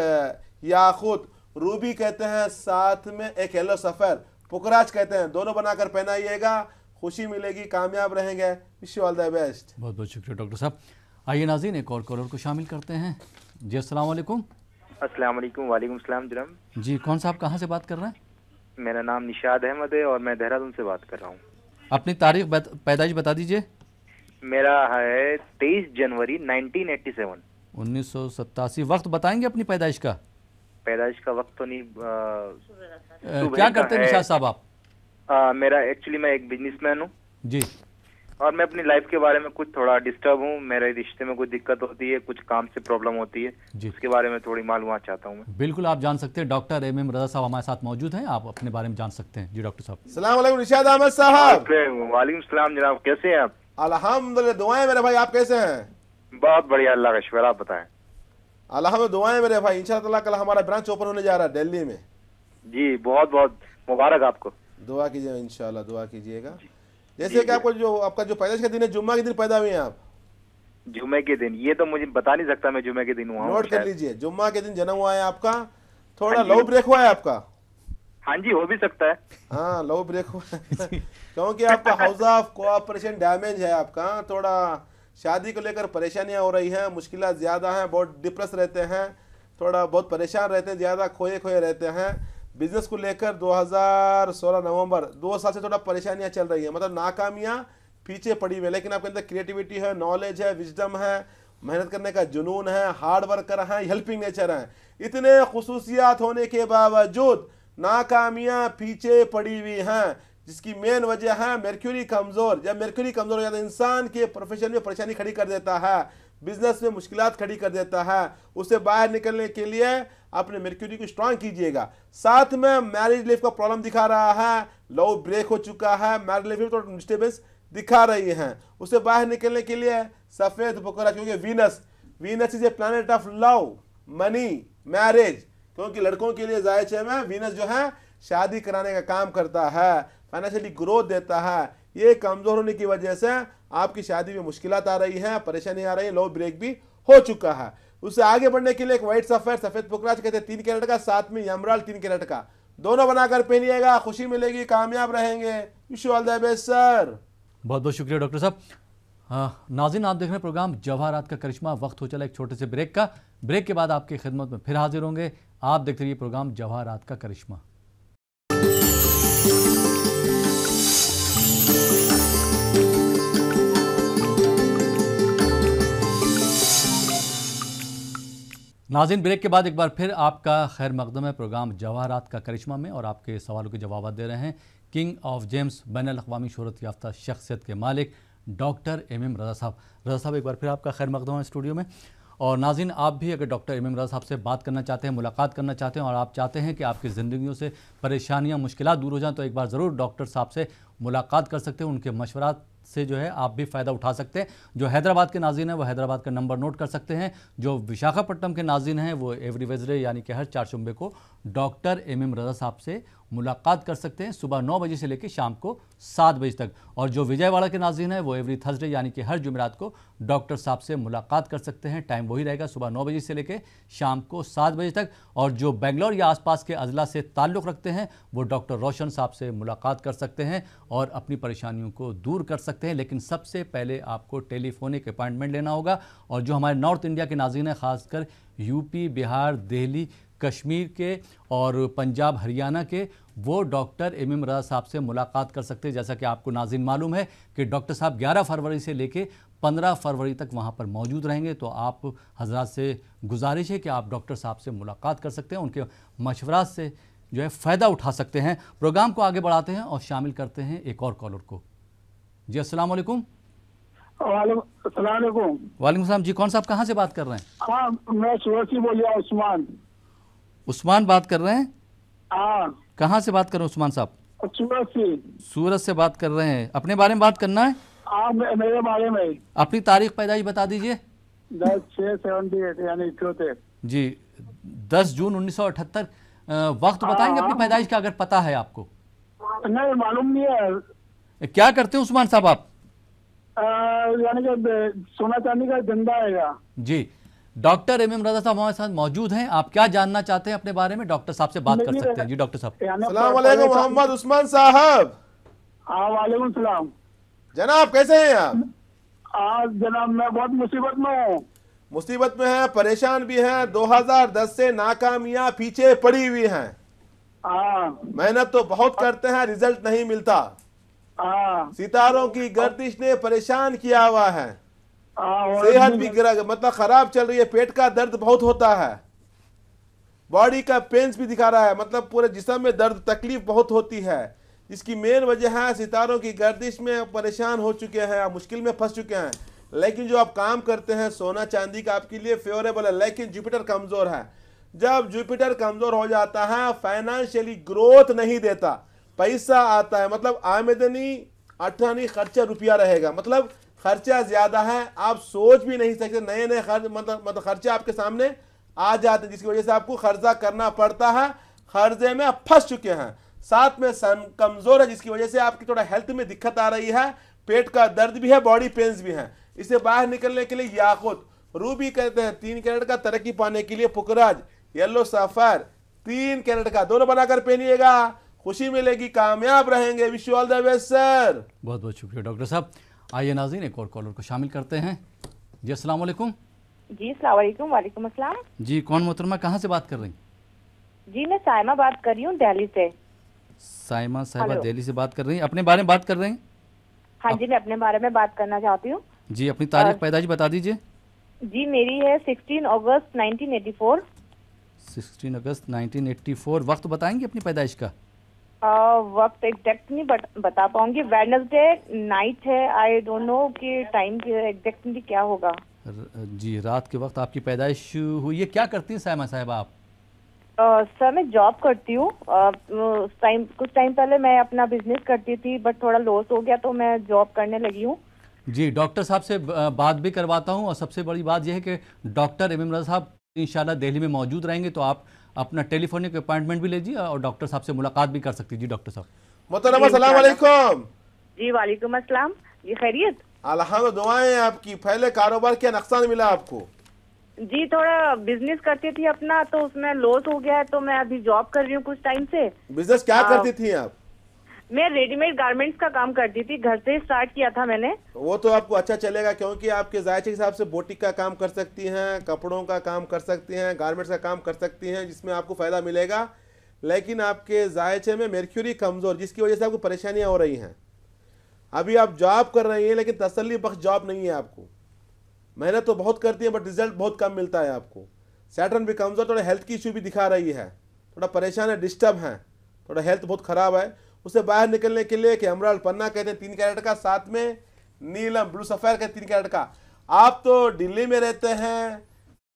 याकूत रूबी कहते हैं, साथ में एक येलो सफ़र पुकराज कहते हैं, दोनों बनाकर पहनाइएगा, खुशी मिलेगी, कामयाब रहेंगे। Wish you all the best. बहुत बहुत शुक्रिया डॉक्टर साहब। आइए नाज़रीन, एक और कॉलर को शामिल करते हैं। जी अस्सलाम वालेकुम। अस्सलाम वालेकुम। वालेकुम सलाम जनाब। जी कौन साहब, कहाँ से बात कर रहे हैं? मेरा नाम निशाद अहमद है और मैं देहरादून से बात कर रहा हूँ। अपनी तारीख पैदाइश बता दीजिए। मेरा है 23 जनवरी 1987। 1987। वक्त बताएंगे अपनी पैदाइश का? पैदाइश का वक्त तो नहीं। क्या करते हैं निशाद साहब आप? मेरा एक्चुअली मैं एक बिजनेसमैन हूँ जी, और मैं अपनी लाइफ के बारे में कुछ थोड़ा डिस्टर्ब हूँ। मेरे रिश्ते में कुछ दिक्कत होती है, कुछ काम से प्रॉब्लम होती है, उसके बारे में थोड़ी मालूमात चाहता हूँ मैं। बिल्कुल आप जान सकते हैं। डॉक्टर एमएम रजा साहब हमारे साथ मौजूद हैं, आप अपने बारे में जान सकते हैं। जी डॉक्टर साहब। अस्सलाम वालेकुम निशाद अहमद साहब। वालेकुम सलाम जनाब, कैसे हैं आप? अल्हम्दुलिल्लाह, दुआएं मेरे भाई, आप कैसे हैं? बहुत बढ़िया, अल्लाह का शुक्र, आप बताएं। अल्हम्दुलिल्लाह, दुआएं मेरे भाई। इंशाअल्लाह ताला कल हमारा ब्रांच ओपन होने जा रहा है दिल्ली में। जी बहुत बहुत मुबारक आपको। दुआ कीजिए, इंशाअल्लाह दुआ कीजिएगा। जैसे कि आपको जो आपका जो पैदाइश का दिन है, जुम्मा के दिन पैदा हुए हैं आप? जुम्मे के दिन? ये तो मुझे बता नहीं सकता मैं जुम्मे के दिन हुआ हूं। नोट कर लीजिए, जुम्मा के दिन जन्म हुआ है आपका। थोड़ा लो ब्रेक हुआ है आपका? हाँ जी, हो भी सकता है। हाँ, लो ब्रेक हुआ है क्योंकि आपका हाउस ऑफ कोऑपरेशन डैमेज है आपका। थोड़ा शादी को लेकर परेशानियां हो रही हैं, मुश्किलात ज़्यादा हैं, बहुत डिप्रेस रहते हैं, थोड़ा बहुत परेशान रहते हैं, ज़्यादा खोए खोए रहते हैं। बिजनेस को लेकर 2016 नवंबर 2 साल से थोड़ा परेशानियां चल रही है, मतलब नाकामियां पीछे पड़ी हुई है। लेकिन आपके अंदर क्रिएटिविटी है, नॉलेज है, विजडम है, मेहनत करने का जुनून है, हार्ड वर्कर है, हेल्पिंग नेचर है। इतने खुसूसियात होने के बावजूद नाकामियां पीछे पड़ी हुई हैं, जिसकी मेन वजह है मर्क्यूरी कमज़ोर। जब मर्क्यूरी कमज़ोर हो जाता है, इंसान के प्रोफेशन में परेशानी खड़ी कर देता है, बिजनेस में मुश्किलात खड़ी कर देता है। उससे बाहर निकलने के लिए अपने मर्क्यूरी को स्ट्रांग कीजिएगा। साथ में मैरिज लाइफ का प्रॉब्लम दिखा रहा है, लो ब्रेक हो चुका है, मैरिज लाइफ में थोड़ा डिस्टर्बेंस दिखा रही हैं। उससे बाहर निकलने के लिए सफ़ेद बकरा, क्योंकि Venus is a planet of love, money, marriage. क्योंकि लड़कों के लिए जायचे में वीनस जो है शादी कराने का काम करता है, फाइनेंशियली ग्रोथ देता है। ये कमज़ोर होने की वजह से आपकी शादी में मुश्किलात आ रही हैं, परेशानी आ रही है, लो ब्रेक भी हो चुका है। उससे आगे बढ़ने के लिए एक व्हाइट सफेद सफ़ेद पुकराज कहते हैं 3 कैरेट का, साथ में यमराल 3 कैरेट का, दोनों बनाकर पहनिएगा, खुशी मिलेगी, कामयाब रहेंगे। Wish you all the best sir. बहुत बहुत शुक्रिया डॉक्टर साहब। नाज़रीन, आप देख रहे हैं प्रोग्राम जवाहरात का करिश्मा। वक्त हो चला एक छोटे से ब्रेक का। ब्रेक के बाद आपकी खिदमत में फिर हाजिर होंगे। आप देखते रहिए प्रोग्राम जवाहरात का करिश्मा। नाज़रीन, ब्रेक के बाद एक बार फिर आपका खैर मकदम है प्रोग्राम जवाहरात का करिश्मा में, और आपके सवालों के जवाब दे रहे हैं किंग ऑफ जेम्स बैनुल-अक़वामी शोहरत याफ्ता शख्सियत के मालिक डॉक्टर एमएम रज़ा साहब। रज़ा साहब, एक बार फिर आपका खैर मकदम है स्टूडियो में। और नाज़रीन, आप भी अगर डॉक्टर एमएम रज़ा साहब से बात करना चाहते हैं, मुलाकात करना चाहते हैं, और आप चाहते हैं कि आपकी ज़िंदगियों से परेशानियाँ, मुश्किलात दूर हो जाएँ, तो एक बार ज़रूर डॉक्टर साहब से मुलाकात कर सकते हैं। उनके मशवरात से जो है आप भी फ़ायदा उठा सकते हैं। जो हैदराबाद के नाज़रीन हैं वो हैदराबाद का नंबर नोट कर सकते हैं। जो विशाखापट्टनम के नाज़रीन हैं वो एवरी वेजडे यानी कि हर 4 शुम्बे को डॉक्टर एमएम रज़ा साहब से मुलाकात कर सकते हैं, सुबह 9 बजे से लेकर शाम को 7 बजे तक। और जो विजयवाड़ा के नाज़रीन हैं वो एवरी थर्सडे यानी कि हर जुमेरात को डॉक्टर साहब से मुलाकात कर सकते हैं। टाइम वही रहेगा, सुबह 9 बजे से लेकर शाम को 7 बजे तक। और जो बेंगलोर या आसपास के अजला से ताल्लुक़ रखते हैं वो डॉक्टर रोशन साहब से मुलाकात कर सकते हैं और अपनी परेशानियों को दूर कर सकते हैं। लेकिन सबसे पहले आपको टेलीफोनिक अपॉइंटमेंट लेना होगा। और जो हमारे नॉर्थ इंडिया के नाज़रीन हैं, ख़ासकर यूपी, बिहार, दिल्ली, कश्मीर के और पंजाब, हरियाणा के, वो डॉक्टर एमएम रज़ा साहब से मुलाकात कर सकते हैं। जैसा कि आपको नाज़रीन मालूम है कि डॉक्टर साहब 11 फरवरी से लेके 15 फरवरी तक वहाँ पर मौजूद रहेंगे। तो आप हजरात से गुजारिश है कि आप डॉक्टर साहब से मुलाकात कर सकते हैं, उनके मशवरात से जो है फ़ायदा उठा सकते हैं। प्रोग्राम को आगे बढ़ाते हैं और शामिल करते हैं एक और कॉलर को। जी अस्सलाम वालेकुम। वालेकुम सलाम जी, कौन साहब कहाँ से बात कर रहे हैं? हाँ, मैं सूरत से बोल रहा हूँ। उस्मान बात कर रहे हैं? हाँ। कहाँ से बात कर रहे हैं उस्मान साहब? सूरत से। सूरत से बात कर रहे हैं। अपने बारे में बात करना है? हाँ, मेरे बारे में। अपनी तारीख पैदाइश बता दीजिए। 10/6/78 यानी 78 जी, 10 जून 1978। वक्त बताएंगे अपनी पैदाइश का अगर पता है आपको? नहीं, मालूम नहीं है। क्या करते हैं उस्मान साहब आप? यानी कि सोना चांदी का धंधा है। जी, डॉक्टर एमएम रज़ा साहब हमारे साथ मौजूद हैं। आप क्या जानना चाहते हैं अपने बारे में? डॉक्टर साहब से बात कर सकते हैं। जी डॉक्टर साहब। अस्सलाम वालेकुम मोहम्मद उस्मान साहब। हाँ, वालेकुम सलाम। जनाब कैसे हैं आप? जनाब मैं बहुत मुसीबत में हूँ। मुसीबत में है, परेशान भी हैं। 2010 से नाकामियां पीछे पड़ी हुई हैं। मेहनत तो बहुत करते हैं, रिजल्ट नहीं मिलता। सितारों की गर्दिश ने परेशान किया हुआ है। सेहत भी मतलब खराब चल रही है, पेट का दर्द बहुत होता है। बॉडी का पेन्स भी दिखा रहा है, मतलब पूरे जिस्म में दर्द तकलीफ बहुत होती है। इसकी मेन वजह है सितारों की गर्दिश में परेशान हो चुके हैं, आप मुश्किल में फंस चुके हैं। लेकिन जो आप काम करते हैं सोना चांदी का आपके लिए फेवरेबल है, लेकिन जुपिटर कमज़ोर है। जब जुपिटर कमज़ोर हो जाता है फाइनेंशियली ग्रोथ नहीं देता, पैसा आता है मतलब आमदनी अठानी खर्चा रुपया रहेगा, मतलब खर्चा ज़्यादा है, आप सोच भी नहीं सकते, नए नए खर्च मतलब खर्चे आपके सामने आ जाते हैं, जिसकी वजह से आपको खर्चा करना पड़ता है, खर्चे में फंस चुके हैं। साथ में सन कमज़ोर है जिसकी वजह से आपकी थोड़ा हेल्थ में दिक्कत आ रही है, पेट का दर्द भी है, बॉडी पेन्स भी हैं। इसे बाहर निकलने के लिए याकूत, रूबी कहते हैं 3 कैरेट का, तरक्की पाने के लिए पुकराज, येलो सफर 3 कैरेट का, दोनों बनाकर पहनिएगा, खुशी मिलेगी, कामयाब रहेंगे। Wish you all the best sir. बहुत बहुत शुक्रिया डॉक्टर साहब। आइए नाज़रीन एक और कॉलर को शामिल करते हैं। जी अस्सलाम वालेकुम। जी अस्सलाम वालेकुम। वालेकुम अस्सलाम। जी कौन मोहतरमा, कहाँ से बात कर रही? जी मैं साइमा बात कर रही हूँ दिल्ली से। साइमा साहिबा दिल्ली से बात कर रही हैं, अपने बारे में बात कर रहे हैं? हाँ जी मैं अपने बारे में बात करना चाहती हूँ। जी अपनी तारीख पैदाइश बता दीजिए। जी मेरी है 16 अगस्त 1984। 16 अगस्त 1984। वक्त बताएंगे अपनी पैदाइश का? वक्त एग्जैक्ट नहीं बता पाऊंगी, वेडनेसडे नाइट है, आई डोंट नो कि टाइम एग्जैक्टली क्या होगा। जी रात के वक्त आपकी पैदाइश हुई है। क्या करती हैं साइमा साहिबा आप? सर मैं जॉब करती हूँ। कुछ टाइम पहले मैं अपना बिजनेस करती थी बट थोड़ा लॉस हो गया तो मैं जॉब करने लगी हूँ। जी डॉक्टर साहब से बात भी करवाता हूँ, और सबसे बड़ी बात यह है कि डॉक्टर एमएम रज़ा साहब इंशाल्लाह दिल्ली में मौजूद रहेंगे, तो आप अपना टेलीफोनिक अपॉइंटमेंट भी लीजिए और डॉक्टर साहब से मुलाकात भी कर सकती। जी डॉक्टर साहब। मोहतरमा अस्सलाम वालेकुम। जी वालेकुम अस्सलाम। जी खैरियत? अल्हम्दुलिल्लाह, दुआएं आपकी। पहले कारोबार क्या नुकसान मिला आपको? जी थोड़ा बिजनेस करती थी अपना, तो उसमें लॉस हो गया है, तो मैं अभी जॉब कर रही हूँ कुछ टाइम से। बिजनेस क्या करती थी आप? मैं रेडीमेड गारमेंट्स का काम करती थी, घर से स्टार्ट किया था मैंने। वो तो आपको अच्छा चलेगा क्योंकि आपके जायचे के हिसाब से बोटिक का काम कर सकती हैं, कपड़ों का काम कर सकती हैं, गारमेंट्स का काम कर सकती हैं, जिसमें आपको फ़ायदा मिलेगा। लेकिन आपके जायचे में मर्क्यूरी कमज़ोर, जिसकी वजह से आपको परेशानियाँ हो रही हैं। अभी आप जॉब कर रही हैं लेकिन तसल्ली बख्श जॉब नहीं है आपको, मेहनत तो बहुत करती है बट रिजल्ट बहुत कम मिलता है आपको। सैटर्न भी कमज़ोर, थोड़ा हेल्थ की इशू भी दिखा रही है, थोड़ा परेशान है, डिस्टर्ब हैं, थोड़ा हेल्थ बहुत ख़राब है। उससे बाहर निकलने के लिए कि एमराल्ड पन्ना कहते हैं 3 कैरेट का, साथ में नीलम ब्लू सफ़ायर कहते हैं 3 कैरेट का। आप तो दिल्ली में रहते हैं,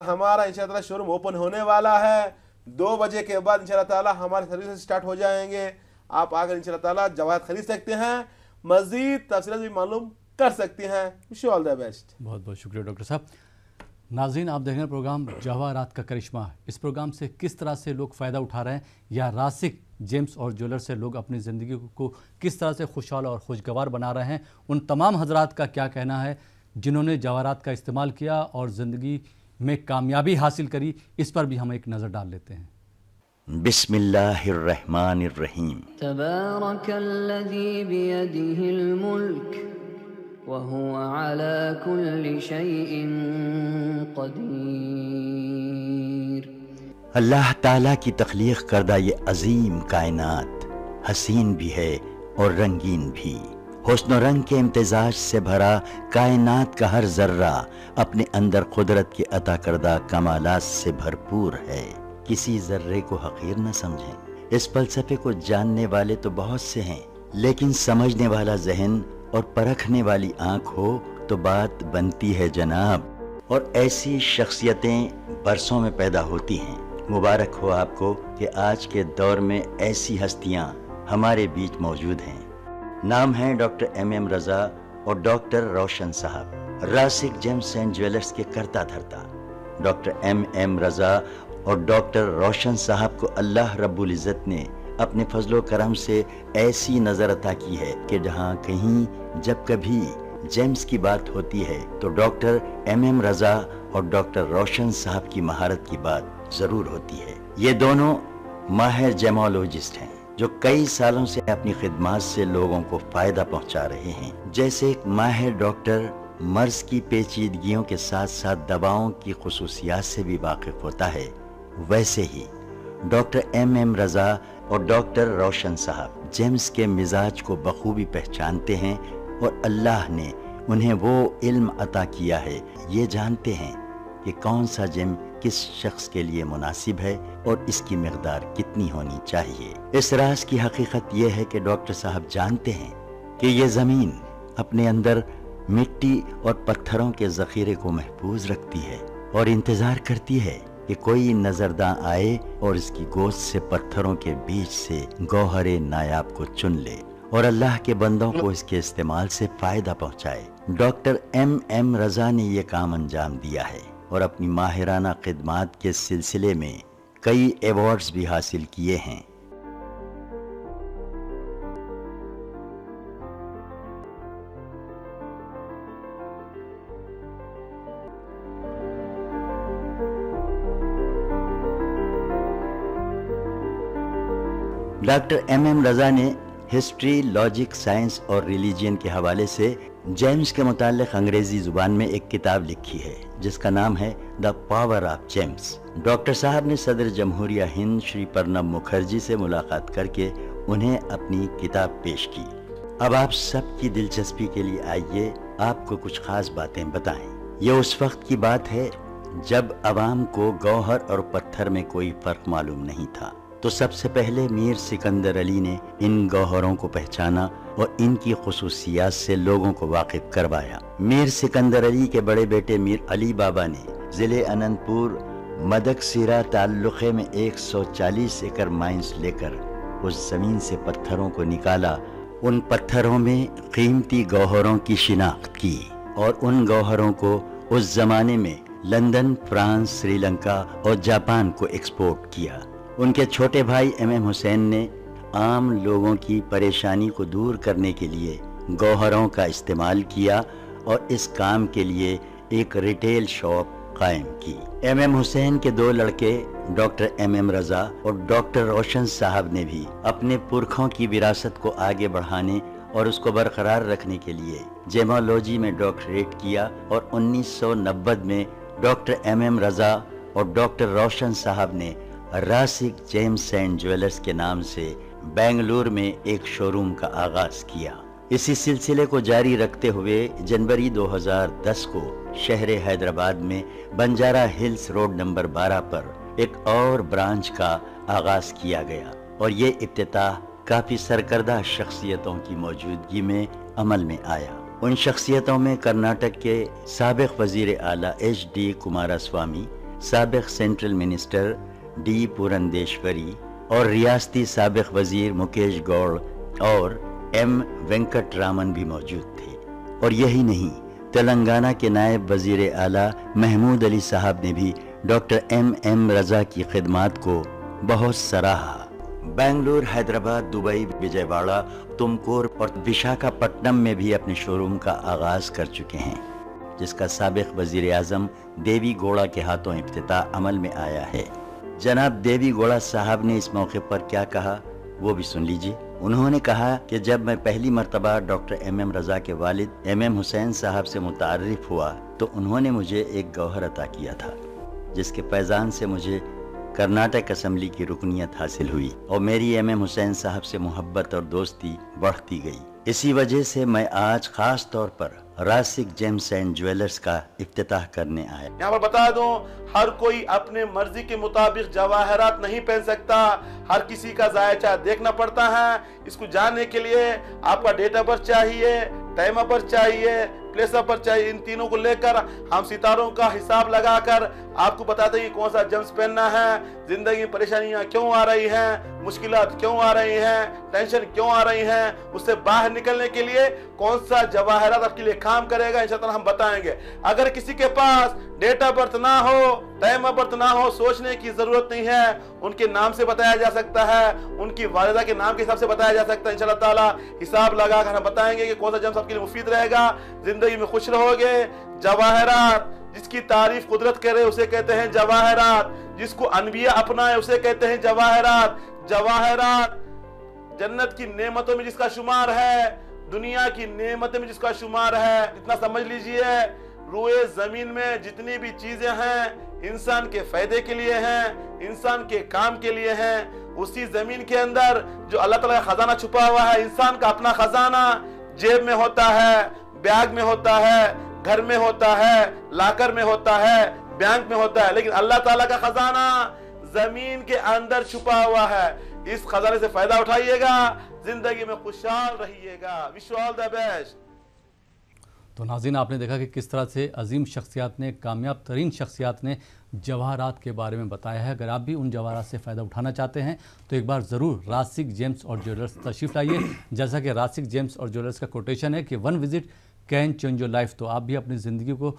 हमारा इंशाअल्लाह शोरूम ओपन होने वाला है, 2 बजे के बाद इंशाअल्लाह ताला हमारे सर्विस स्टार्ट हो जाएंगे। आप आकर इंशाअल्लाह ताला जवाहरात खरीद सकते हैं, मज़ीद तफसीलात भी मालूम कर सकती हैं। Wish you all the best. बहुत बहुत शुक्रिया डॉक्टर साहब। नाज़रीन आप देख रहे हैं प्रोग्राम जवाहरात का करिश्मा। इस प्रोग्राम से किस तरह से लोग फ़ायदा उठा रहे हैं, या रासिक जेम्स और ज्वेलर से लोग अपनी ज़िंदगी को किस तरह से खुशहाल और खुशगवार बना रहे हैं, उन तमाम हजरात का क्या कहना है जिन्होंने जवाहरात का इस्तेमाल किया और ज़िंदगी में कामयाबी हासिल करी, इस पर भी हम एक नज़र डाल लेते हैं। बिस्मिल्लाहिर्रहमानिर्रहीम। तबारकल्लज़ी बियदिहिल मुल्क वहुवा अला कुल्लि शैइन क़दीर। अल्लाह ताला की तख्लीक करदा ये अजीम कायनात हसीन भी है और रंगीन भी। हुस्न और रंग के इम्तिजाज से भरा कायनात का हर जर्रा अपने अंदर कुदरत के अता करदा कमालात से भरपूर है। किसी जर्रे को हकीर न समझें। इस फलसफे को जानने वाले तो बहुत से हैं, लेकिन समझने वाला जहन और परखने वाली आंख हो तो बात बनती है जनाब। और ऐसी शख्सियतें बरसों में पैदा होती हैं। मुबारक हो आपको कि आज के दौर में ऐसी हस्तियां हमारे बीच मौजूद हैं। नाम है डॉक्टर एमएम रज़ा और डॉक्टर रोशन साहब, रासिक जेम्स एंड ज्वेलर्स के करता धरता। डॉक्टर एमएम रज़ा और डॉक्टर रोशन साहब को अल्लाह रब्बुल इज़्ज़त ने अपने फजलो करम से ऐसी नज़र अता की है कि जहाँ कहीं जब कभी जेम्स की बात होती है तो डॉक्टर एमएम रज़ा और डॉक्टर रोशन साहब की महारत की बात ज़रूर होती है। ये दोनों माहिर जेमोलॉजिस्ट हैं जो कई सालों से अपनी खिदमात से लोगों को फ़ायदा पहुंचा रहे हैं। जैसे एक माहिर डॉक्टर मर्ज़ की पेचीदगियों के साथ साथ दवाओं की खुसूसियात से भी वाकिफ़ होता है, वैसे ही डॉक्टर एमएम रज़ा और डॉक्टर रोशन साहब जेम्स के मिजाज को बखूबी पहचानते हैं और अल्लाह ने उन्हें वो इल्म अता किया है, ये जानते हैं कि कौन सा जिम किस शख्स के लिए मुनासिब है और इसकी मिकदार कितनी होनी चाहिए। इस राज की हकीकत यह है कि डॉक्टर साहब जानते हैं कि ये ज़मीन अपने अंदर मिट्टी और पत्थरों के ज़ख़ीरे को महफूज रखती है और इंतज़ार करती है कि कोई नजरदां आए और इसकी गोश्त से पत्थरों के बीच से गौहरे नायाब को चुन ले और अल्लाह के बंदों को इसके इस्तेमाल से फायदा पहुंचाए। डॉक्टर एम रजा ने ये काम अंजाम दिया है और अपनी माहिराना खिदमात के सिलसिले में कई अवार्ड्स भी हासिल किए हैं। डॉक्टर एम रजा ने हिस्ट्री, लॉजिक, साइंस और रिलीजन के हवाले से जेम्स के मुताल्लिक अंग्रेजी जुबान में एक किताब लिखी है जिसका नाम है the power of James. Doctor साहब ने सदर जमहूरिया हिंद श्री प्रणब मुखर्जी से मुलाकात करके उन्हें अपनी किताब पेश की। अब आप सबकी दिलचस्पी के लिए आइए आपको कुछ खास बातें बताएं। ये उस वक्त की बात है जब अवाम को गौहर और पत्थर में कोई फर्क मालूम नहीं था, तो सबसे पहले मीर सिकंदर अली ने इन गौहरों को पहचाना और इनकी खुसूसियात से लोगों को वाकिफ करवाया। मीर सिकंदर अली के बड़े बेटे मीर अली बाबा ने जिले अनंतपुर मदकसीरा ताल्लुक़े में 140 एकड़ माइंस लेकर उस जमीन से पत्थरों को निकाला, उन पत्थरों में कीमती गौहरों की शिनाख्त की और उन गौहरों को उस जमाने में लंदन, फ्रांस, श्रीलंका और जापान को एक्सपोर्ट किया। उनके छोटे भाई एम हुसैन ने आम लोगों की परेशानी को दूर करने के लिए गौहरों का इस्तेमाल किया और इस काम के लिए एक रिटेल शॉप कायम की। एम हुसैन के दो लड़के डॉक्टर एम रजा और डॉक्टर रोशन साहब ने भी अपने पुरखों की विरासत को आगे बढ़ाने और उसको बरकरार रखने के लिए जेमोलॉजी में डॉक्टरेट किया और 1990 में डॉक्टर एम रजा और डॉक्टर रोशन साहब ने रासिक जेम्स एंड ज्वेलर्स के नाम से बेंगलुरु में एक शोरूम का आगाज किया। इसी सिलसिले को जारी रखते हुए जनवरी 2010 को शहर हैदराबाद में बंजारा हिल्स रोड नंबर 12 पर एक और ब्रांच का आगाज किया गया और ये इफ्तिताह काफी सरकर्दा शख्सियतों की मौजूदगी में अमल में आया। उन शख्सियतों में कर्नाटक के साबिक वजीर आला HD कुमारस्वामी, साबिक सेंट्रल मिनिस्टर डी पुरंदेश्वरी और रियासती साबिक वजीर मुकेश गौड़ और एम वेंकटरामन भी मौजूद थे। और यही नहीं, तेलंगाना के नायब वजीर आला महमूद अली साहब ने भी डॉक्टर एम रजा की खिदमात को बहुत सराहा। बेंगलुरु, हैदराबाद, दुबई, विजयवाड़ा, तुमकुर और विशाखापट्टनम में भी अपने शोरूम का आगाज कर चुके हैं, जिसका साबिक वजीर आजम देवी गौड़ा के हाथों इफ्तिताह अमल में आया है। जनाब देवी गौड़ा साहब ने इस मौके पर क्या कहा वो भी सुन लीजिए। उन्होंने कहा कि जब मैं पहली मर्तबा डॉक्टर एम रजा के वालिद एम हुसैन साहब से मुतारिफ हुआ तो उन्होंने मुझे एक गौहर अता किया था, जिसके फैजान से मुझे कर्नाटक असेंबली की रुकनियत हासिल हुई और मेरी एम हुसैन साहब से मोहब्बत और दोस्ती बढ़ती गई। इसी वजह से मैं आज खास तौर पर रासिक जेम्स एंड ज्वेलर्स का इफ्तिताह करने आया। यहाँ पर बता दूं, हर कोई अपने मर्जी के मुताबिक जवाहरात नहीं पहन सकता, हर किसी का जायचा देखना पड़ता है। इसको जानने के लिए आपका डेट ऑफ बर्थ चाहिए, टाइम ऑफ बर्थ चाहिए, प्लेस ऑफ बर्थ चाहिए। इन तीनों को लेकर हम सितारों का हिसाब लगाकर आपको बताते हैं कि कौन सा जेम्स पहनना है। जिंदगी में परेशानियां क्यों आ रही हैं, मुश्किलात क्यों आ रही हैं, टेंशन क्यों आ रही हैं, उससे बाहर निकलने के लिए कौन सा जवाहरात आपके लिए काम करेगा, इंशाअल्लाह हम बताएंगे। अगर किसी के पास डेट ऑफ बर्थ ना हो, टाइम ऑफ बर्थ ना हो, सोचने की जरूरत नहीं है, उनके नाम से बताया जा सकता है, उनकी वालिदा के नाम के हिसाब से बताया जा सकता है। इंशाअल्लाह ताला हिसाब लगाकर हम बताएंगे कि कौन सा जेम्स आपके लिए मुफीद रहेगा, जिंदगी में खुश रहोगे। जवाहरात, जिसकी तारीफ कुदरत करे उसे कहते हैं जवाहरात, जिसको अनबिया अपनाए उसे कहते हैं जवाहरात। जवाहरात जन्नत की नेमतों में जिसका शुमार है, दुनिया की नेमतों में जिसका शुमार है। इतना समझ लीजिए, रुए जमीन में जितनी भी चीजें हैं इंसान के फायदे के लिए हैं, इंसान के काम के लिए हैं। उसी जमीन के अंदर जो अल्लाह ताला का खजाना छुपा हुआ है, इंसान का अपना खजाना जेब में होता है, बैग में होता है, घर में होता है, लाकर में होता है, बैंक में होता है, लेकिन अल्लाह ताला का खजाना जमीन के अंदर छुपा हुआ है। इस खजाने से फायदा उठाइएगा, जिंदगी में खुशहाल रहिएगा। Wish you all the best. तो नाज़रीन, आपने देखा कि किस तरह से अजीम शख्सियात ने, कामयाब तरीन शख्सियात ने जवाहरात के बारे में बताया है। अगर आप भी उन जवाहरात से फ़ायदा उठाना चाहते हैं तो एक बार ज़रूर रासिक जेम्स और ज्वेलर्स तशरीफ़ लाइए। जैसा कि रासिक जेम्स और ज्वेलर्स का कोटेशन है कि 1 visit can change your life. तो आप भी अपनी ज़िंदगी को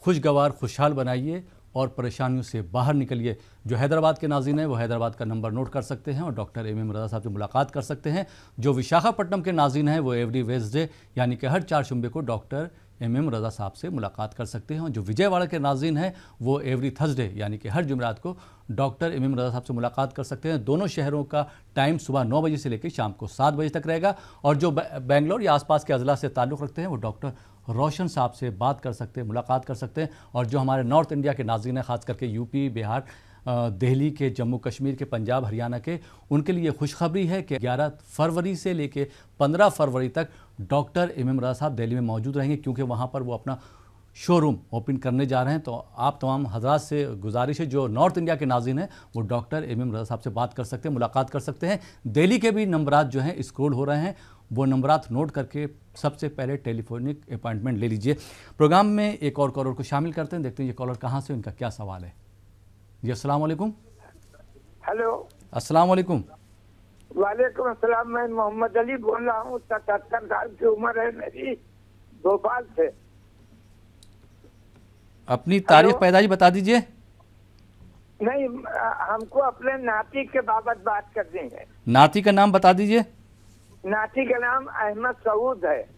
खुशगवार, खुशहाल बनाइए और परेशानियों से बाहर निकलिए। जो हैदराबाद के नाज़रीन हैं वो हैदराबाद का नंबर नोट कर सकते हैं और डॉक्टर एम रज़ा साहब से मुलाकात कर सकते हैं। जो विशाखापट्टनम के नाज़रीन हैं वो एवरी वेडनेसडे यानी कि हर 4 शुंबे को डॉक्टर एम रज़ा साहब से मुलाकात कर सकते हैं। और जो विजयवाड़ा के नाज़रीन हैं वो एवरी थर्सडे यानी कि हर जुमेरात को डॉक्टर एम रज़ा साहब से मुलाकात कर सकते हैं। दोनों शहरों का टाइम सुबह 9 बजे से लेकर शाम को 7 बजे तक रहेगा। और जो बेंगलोर या आसपास के अजला से ताल्लुक़ रखते हैं वो डॉक्टर रोशन साहब से बात कर सकते हैं, मुलाकात कर सकते हैं। और जो हमारे नॉर्थ इंडिया के नाज़रीन हैं, ख़ास करके यूपी, बिहार, दिल्ली के, जम्मू कश्मीर के, पंजाब, हरियाणा के, उनके लिए खुशखबरी है कि 11 फरवरी से लेकर 15 फरवरी तक डॉक्टर एम रज़ा साहब दिल्ली में मौजूद रहेंगे, क्योंकि वहाँ पर वो अपना शोरूम ओपन करने जा रहे हैं। तो आप तमाम हजरात से गुजारिश है, जो नॉर्थ इंडिया के नाज़रीन हैं वो डॉक्टर एम रज़ा साहब से बात कर सकते हैं, मुलाकात कर सकते हैं। दिल्ली के भी नंबरात जो हैं स्क्रॉल हो रहे हैं, वो नंबरात नोट करके सबसे पहले टेलीफोनिक अपॉइंटमेंट ले लीजिए। प्रोग्राम में एक और कॉलर को शामिल करते हैं, देखते हैं ये कॉलर कहाँ से, उनका क्या सवाल है। जी अस्सलाम वालेकुम। हेलो, अस्सलाम वालेकुम। वालेकुम अस्सलाम। मैं मोहम्मद अली बोल रहा हूँ, 77 साल की उम्र है मेरी, भोपाल से। अपनी तारीख पैदाइश बता दीजिए। नहीं, हमको अपने नाती के बाबत बात करनी है। नाती का नाम बता दीजिए। नाती का नाम अहमद सऊद है।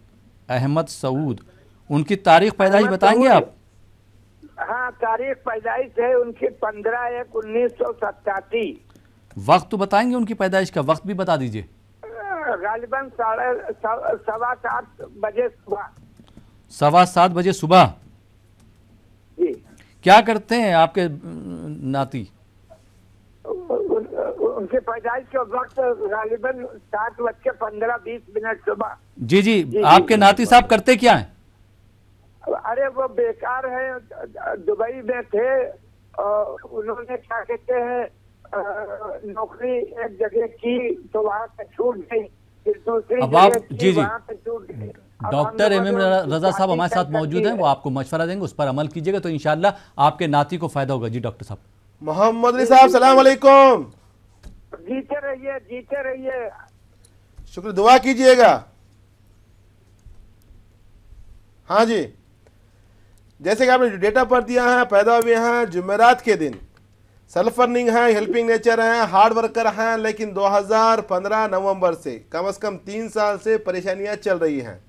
अहमद सऊद, उनकी तारीख पैदाइश बताएंगे आप? हाँ, तारीख पैदाइश है उनकी 15/1/1987। वक्त तो बताएंगे उनकी पैदाइश का, वक्त भी बता दीजिए। गालिबन 7:15 बजे सुबह। 7:15 बजे सुबह। जी। क्या करते हैं आपके नाती? उनके पैदाइश के वक्त गालिबन 7:15-20 सुबह। जी जी, आपके नाती साहब करते क्या हैं? अरे वो बेकार है, दुबई में थे और उन्होंने क्या कहते हैं नौकरी एक जगह की तो वहाँ पे छूट गई, फिर दूसरी जगह की वहाँ पे छूट गई। डॉक्टर एम रज़ा साहब हमारे साथ मौजूद हैं, वो आपको मशवरा देंगे, उस पर अमल कीजिएगा तो इंशाल्लाह आपके नाती को फायदा होगा। जी डॉक्टर साहब। मोहम्मद अली साहब सलाम अलैकुम। जीते रहिए, जीते रहिए। शुक्र, दुआ कीजिएगा। हाँ जी, जैसे कि आपने डेटा पर दिया है, पैदा हुए हैं जुमेरात के दिन, सेल्फ अर्निंग है, हेल्पिंग नेचर है, हार्ड वर्कर हैं, लेकिन 2015 नवंबर से कम 3 साल से परेशानियां चल रही हैं।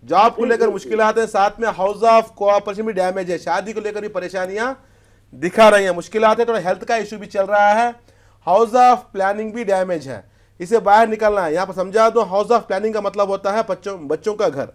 जॉब को लेकर मुश्किलात हैं, साथ में हाउस ऑफ कोऑपरेशन भी डैमेज है, शादी को लेकर भी परेशानियां दिखा रही हैं, मुश्किलात है, थोड़ा हेल्थ का इशू भी चल रहा है, हाउस ऑफ प्लानिंग भी डैमेज है, इसे बाहर निकलना है। यहाँ पर समझा दो, हाउस ऑफ प्लानिंग का मतलब होता है बच्चों का घर।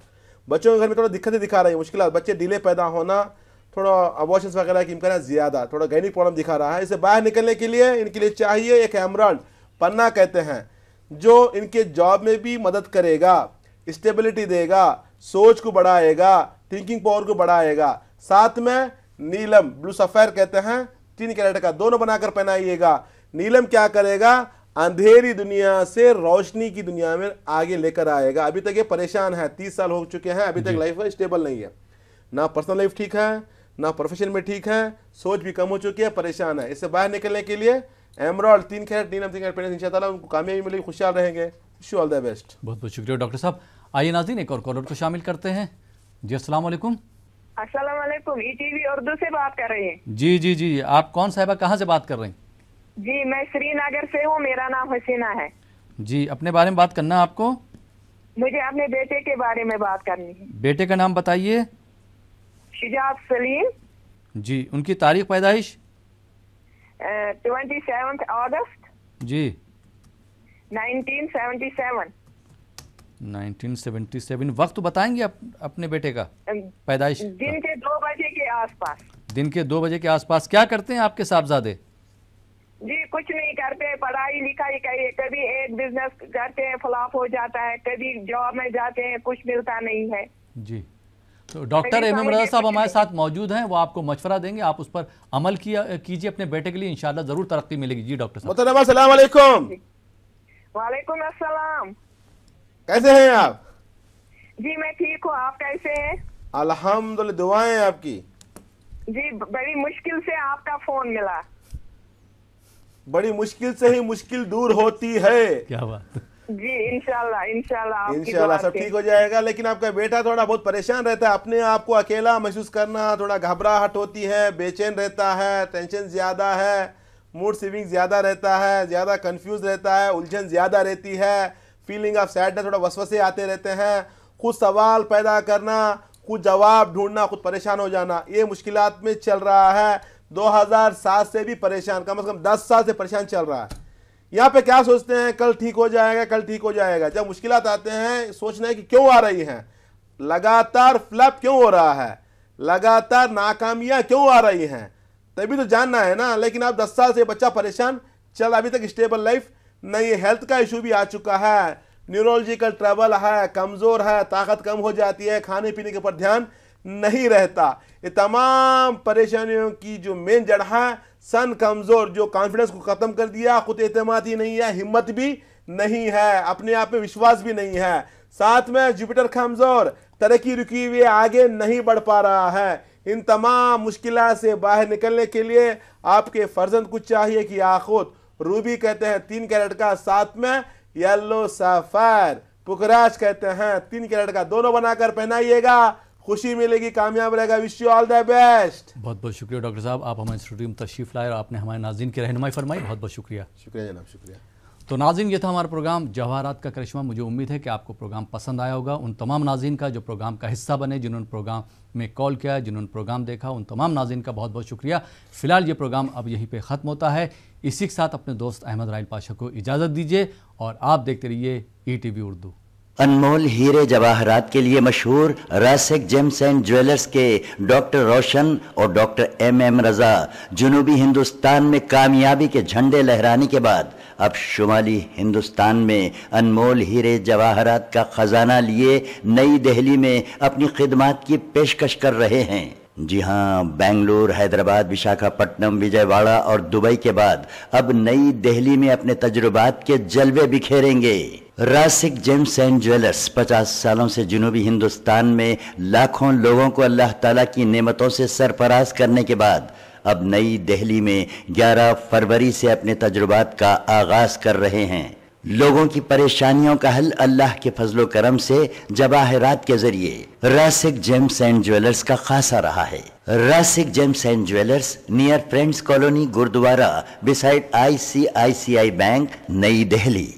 बच्चों के घर में थोड़ा दिक्कतें दिखा रही है, मुश्किल, बच्चे डिले पैदा होना, थोड़ा अबॉर्शन वगैरह की इम्कान ज़्यादा, थोड़ा गायनिक प्रॉब्लम दिखा रहा है। इसे बाहर निकलने के लिए इनके लिए चाहिए एक एमराल्ड पन्ना कहते हैं, जो इनके जॉब में भी मदद करेगा, स्टेबिलिटी देगा, सोच को बढ़ाएगा, थिंकिंग पावर को बढ़ाएगा। साथ में नीलम ब्लू सफेयर कहते हैं, 3 कैरेट का, दोनों बनाकर पहनाइएगा। नीलम क्या करेगा, अंधेरी दुनिया से रोशनी की दुनिया में आगे लेकर आएगा। अभी तक ये परेशान है, 30 साल हो चुके हैं, अभी तक लाइफ स्टेबल नहीं है, ना पर्सनल लाइफ ठीक है, ना प्रोफेशन में ठीक है, सोच भी कम हो चुकी है, परेशान है। इससे बाहर निकलने के लिए एमराल्ड 3 कैरेट नीलम 3 कैरेट पहने, इंशाअल्लाह उनको कामयाबी मिलेगी, खुशहाल रहेंगे। Wish you all the best. बहुत बहुत शुक्रिया डॉक्टर साहब। आइए नाज़रीन, एक और कॉलर को शामिल करते हैं। जी अस्सलाम वालेकुम। अस्सलाम वालेकुम, ईटीवी उर्दू से बात कर रहे हैं? जी जी जी, आप कौन साहिबा कहाँ से बात कर रहे हैं? जी, मैं श्रीनगर से हूँ, मेरा नाम हसीना है। जी, अपने बारे में बात करना है आपको? मुझे अपने बेटे के बारे में बात करनी है। बेटे का नाम बताइए। शिजाब सलीम। जी, उनकी तारीख पैदाइश? 27 अगस्त जी 1977। 1977। वक्त बताएंगे अपने बेटे का पैदाइश? दिन के 2 बजे के आसपास। दिन के 2 बजे के आसपास। क्या करते हैं आपके साहबजादे? जी, कुछ नहीं करते, पढ़ाई लिखाई करिए, कभी एक बिजनेस करते हैं, फ्लॉप हो जाता है, कभी जॉब में जाते हैं, कुछ मिलता नहीं है। जी, तो डॉक्टर एमएम रजा साहब हमारे साथ मौजूद हैं, वो आपको मशवरा देंगे, आप उस पर अमल कीजिए अपने बेटे के लिए, इंशाल्लाह जरूर तरक्की मिलेगी। जी डॉक्टर साहब। मोहतरमा अस्सलाम वालेकुम। वालेकुम अस्सलाम। कैसे हैं आप? जी मैं ठीक हूँ, आप कैसे हैं? अल्हम्दुलिल्लाह, दुआएं आपकी। जी बड़ी मुश्किल से आपका फोन मिला। बड़ी मुश्किल से ही मुश्किल दूर होती है। क्या बात। जी इंशाल्लाह इंशाल्लाह सब ठीक हो जाएगा। लेकिन आपका बेटा थोड़ा बहुत परेशान रहता है, अपने आप को अकेला महसूस करना, थोड़ा घबराहट होती है, बेचैन रहता है, टेंशन ज़्यादा है, मूड स्विंग ज़्यादा रहता है, ज़्यादा कंफ्यूज रहता है, उलझन ज़्यादा रहती है, फीलिंग ऑफ सैडनेस, थोड़ा वसवसे आते रहते हैं, खुद सवाल पैदा करना, खुद जवाब ढूंढना, खुद परेशान हो जाना, ये मुश्किलात में चल रहा है। 2007 से भी परेशान, कम से कम 10 साल से परेशान चल रहा है। यहाँ पे क्या सोचते हैं, कल ठीक हो जाएगा, कल ठीक हो जाएगा। जब मुश्किलात आते हैं सोचना है कि क्यों आ रही हैं, लगातार फ्लैप क्यों हो रहा है, लगातार नाकामियाँ क्यों आ रही हैं, तभी तो जानना है ना। लेकिन आप 10 साल से बच्चा परेशान चल, अभी तक स्टेबल लाइफ नहीं, हेल्थ का इशू भी आ चुका है, न्यूरोलॉजिकल ट्रबल है, कमज़ोर है, ताकत कम हो जाती है, खाने पीने के ऊपर ध्यान नहीं रहता। ये तमाम परेशानियों की जो मेन जड़ है सन कमज़ोर, जो कॉन्फिडेंस को ख़त्म कर दिया, खुद एतमाद ही नहीं है, हिम्मत भी नहीं है, अपने आप में विश्वास भी नहीं है, साथ में जुपिटर कमज़ोर, तरक्की रुकी हुई, आगे नहीं बढ़ पा रहा है। इन तमाम मुश्किलों से बाहर निकलने के लिए आपके फर्जंद कुछ चाहिए कि आखुद रूबी कहते हैं 3 कैरेट का, साथ में येलो सफायर पुखराज कहते हैं 3 कैरेट का, दोनों बनाकर पहनाइएगा, खुशी मिलेगी, कामयाब रहेगा। Wish you all the best. बहुत बहुत शुक्रिया डॉक्टर साहब, आप हमारे स्टूडियो में तशरीफ लाए और आपने हमारे नाज़रीन की रहनुमाई फरमाई, बहुत बहुत शुक्रिया। शुक्रिया जनाब, शुक्रिया। तो नाज़रीन, ये था हमारा प्रोग्राम जवाहरात का करिश्मा। मुझे उम्मीद है कि आपको प्रोग्राम पसंद आया होगा। उन तमाम नाज़रीन का जो प्रोग्राम का हिस्सा बने, जिन्होंने प्रोग्राम में कॉल किया, जिन्होंने प्रोग्राम देखा, उन तमाम नाज़रीन का बहुत बहुत शुक्रिया। फ़िलहाल ये प्रोग्राम अब यहीं पे ख़त्म होता है। इसी के साथ अपने दोस्त अहमद राइल पाशा को इजाज़त दीजिए और आप देखते रहिए ETV उर्दू। अनमोल हीरे जवाहरात के लिए मशहूर रासिक जेम्स एंड ज्वेलर्स के डॉक्टर रोशन और डॉक्टर MM रजा जनूबी हिंदुस्तान में कामयाबी के झंडे लहराने के बाद अब शुमाली हिंदुस्तान में अनमोल हीरे जवाहरात का खजाना लिए नई दिल्ली में अपनी खिदमात की पेशकश कर रहे हैं। जी हाँ, बेंगलुरु, हैदराबाद, विशाखापट्टनम, विजयवाड़ा और दुबई के बाद अब नई दिल्ली में अपने तजुर्बात के जलवे बिखेरेंगे। रासिक जेम्स एंड ज्वेलर्स 50 सालों से जनूबी हिंदुस्तान में लाखों लोगों को अल्लाह ताला की नेमतों से सरफराज करने के बाद अब नई दिल्ली में 11 फरवरी से अपने तजुर्बात का आगाज कर रहे हैं। लोगों की परेशानियों का हल अल्लाह के फजलो करम से जवाहरात के जरिए रासिक जेम्स एंड ज्वेलर्स का खासा रहा है। Rasik gems and jewellers near friends colony, gurdwara, beside ICICI bank, New Delhi.